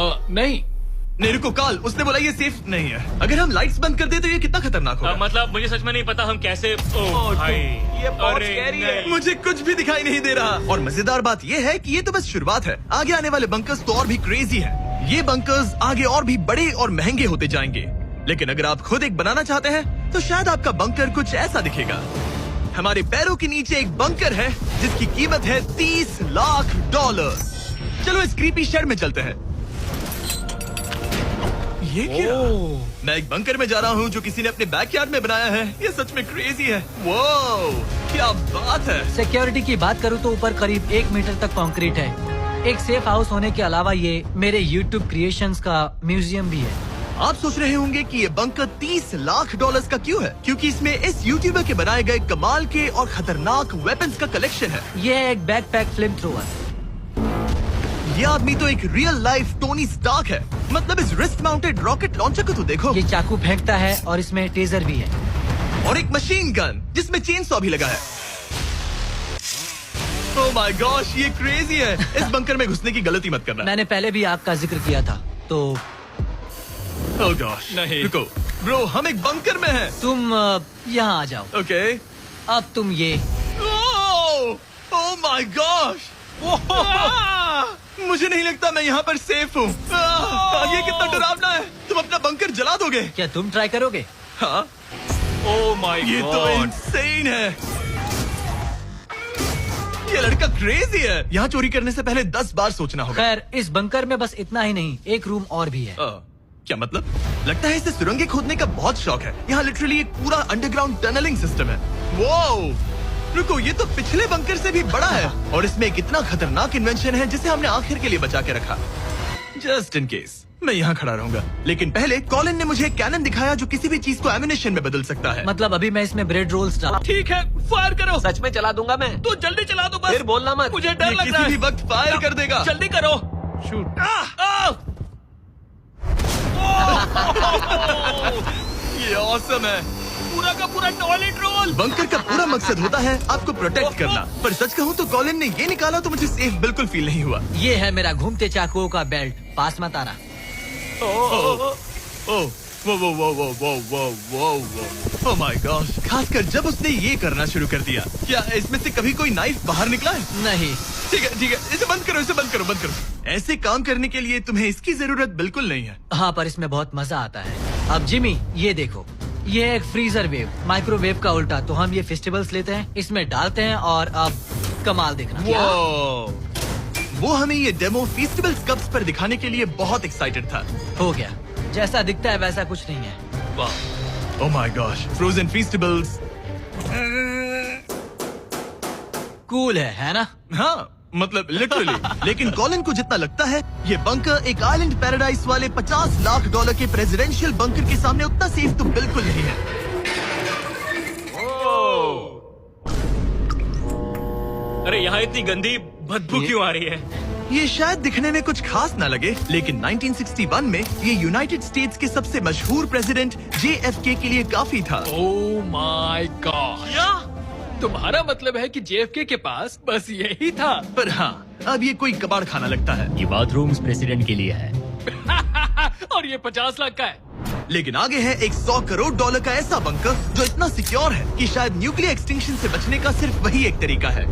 नहीं रुको, काल, उसने बोला ये सेफ नहीं है। अगर हम लाइट्स बंद कर दे तो ये कितना खतरनाक होगा? मतलब मुझे सच में नहीं पता हम कैसे। भाई, ये बहुत स्कैरी है। मुझे कुछ भी दिखाई नहीं दे रहा। और मजेदार बात ये है कि ये तो बस शुरुआत है। आगे आने वाले बंकर्स तो और भी क्रेजी हैं। ये बंकर्स आगे और भी बड़े और महंगे होते जाएंगे। लेकिन अगर आप खुद एक बनाना चाहते हैं तो शायद आपका बंकर कुछ ऐसा दिखेगा। हमारे पैरों के नीचे एक बंकर है जिसकी कीमत है $30 लाख। चलो इस क्रीपी शेड में चलते हैं। ये क्या? मैं एक बंकर में जा रहा हूँ जो किसी ने अपने बैकयार्ड में बनाया है। ये सच में क्रेजी है। वो क्या बात है। सिक्योरिटी की बात करूँ तो ऊपर करीब 1 मीटर तक कंक्रीट है। एक सेफ हाउस होने के अलावा ये मेरे YouTube क्रिएशंस का म्यूजियम भी है। आप सोच रहे होंगे कि ये बंकर $30 लाख का क्यों है? क्योंकि इसमें इस यूट्यूबर के बनाए गए कमाल के और खतरनाक वेपन्स का कलेक्शन है। ये है एक बैकपैक फ्लेम थ्रोवर। ये आदमी तो एक रियल लाइफ टोनी स्टार्क है। मतलब इस रिस्ट माउंटेड रॉकेट लॉन्चर को तो देखो। ये चाकू फेंकता है और इसमें टेजर भी है और एक मशीन गन जिसमें चेन सॉ भी लगा है। ओह माय गॉश, ये क्रेजी है। इस बंकर में घुसने की गलती मत करना। मैंने पहले भी आग का जिक्र किया था तो। ओह गॉश, नहीं रुको ब्रो, हम एक बंकर में हैं। तुम यहाँ आ जाओ। ओके। अब तुम ये। ओह माय गॉश, मुझे नहीं लगता मैं यहाँ पर सेफ हूँ। ये कितना डरावना है। तुम अपना बंकर जला दोगे? क्या तुम ट्राई करोगे? हाँ। ओह माय गॉड, ये तो इनसेन है। ये लड़का क्रेजी है। यहाँ चोरी करने से पहले 10 बार सोचना होगा। खैर, इस बंकर में बस इतना ही नहीं, एक रूम और भी है। क्या मतलब? लगता है इसे सुरंगें खोदने का बहुत शौक है। यहाँ लिटरली एक पूरा अंडरग्राउंड टनलिंग सिस्टम है। वो रुको, ये तो पिछले बंकर से भी बड़ा है और इसमें एक इतना खतरनाक इन्वेंशन है जिसे हमने आखिर के लिए बचा के रखा, जस्ट इन केस। मैं यहाँ खड़ा रहूंगा, लेकिन पहले कॉलिन ने मुझे कैनन दिखाया जो किसी भी चीज को एमिनेशन में बदल सकता है। मतलब अभी मैं इसमें ब्रेड रोल्स डाल। ठीक है, फायर करो। सच में चला दूंगा मैं। तो जल्दी चला दो बस। फिर बोलना मत, मुझे डर लग रहा है। किसी भी वक्त फायर कर देगा। जल्दी करो। शूट। ये ऑसम है। पूरा का पूरा टॉयलेट रोल। बंकर का पूरा मकसद होता है आपको प्रोटेक्ट करना, पर सच कहूँ तो कॉलिन ने ये निकाला तो मुझे सेफ बिल्कुल फील नहीं हुआ। ये है मेरा घूमते चाकुओं का बेल्ट, पास मत आना। ओह माय गॉड, खासकर जब उसने ये करना शुरू कर दिया। क्या इसमें से कभी कोई नाइफ बाहर निकला है? नहीं। ठीक है, इसे बंद करो, बंद करो। ऐसे काम करने के लिए तुम्हें इसकी जरूरत बिल्कुल नहीं है। हाँ, पर इसमें बहुत मजा आता है। अब जिमी, ये देखो, ये एक फ्रीजर वेव, माइक्रोवेव का उल्टा। तो हम ये फेस्टिवल्स लेते हैं, इसमें डालते हैं और अब कमाल देखना। वो हमें ये डेमो फेस्टिवल्स कप्स पर दिखाने के लिए बहुत एक्साइटेड था। हो गया, जैसा दिखता है वैसा कुछ नहीं है। Oh my gosh, frozen festivals cool है ना? हाँ, मतलब लिटरली। लेकिन कॉलिन को जितना लगता है, ये बंकर एक आइलैंड पैराडाइज वाले $50 लाख के प्रेसिडेंशियल बंकर के सामने उतना सेफ तो बिल्कुल नहीं है। अरे यहाँ इतनी गंदी बदबू क्यों आ रही है? ये शायद दिखने में कुछ खास ना लगे, लेकिन 1961 में ये यूनाइटेड स्टेट्स के सबसे मशहूर प्रेसिडेंट JFK के लिए काफी था। ओह माय गॉड, तुम्हारा मतलब है कि JFK के पास बस यही था? पर हाँ, अब ये कोई कबाड़ खाना लगता है। ये बाथरूम्स प्रेसिडेंट के लिए है। और ये 50 लाख का है। लेकिन आगे है एक $100 करोड़ का ऐसा बंकर जो इतना सिक्योर है कि शायद न्यूक्लियर एक्सटिंक्शन से बचने का सिर्फ वही एक तरीका है।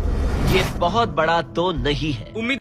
ये बहुत बड़ा तो नहीं है। उम्मीद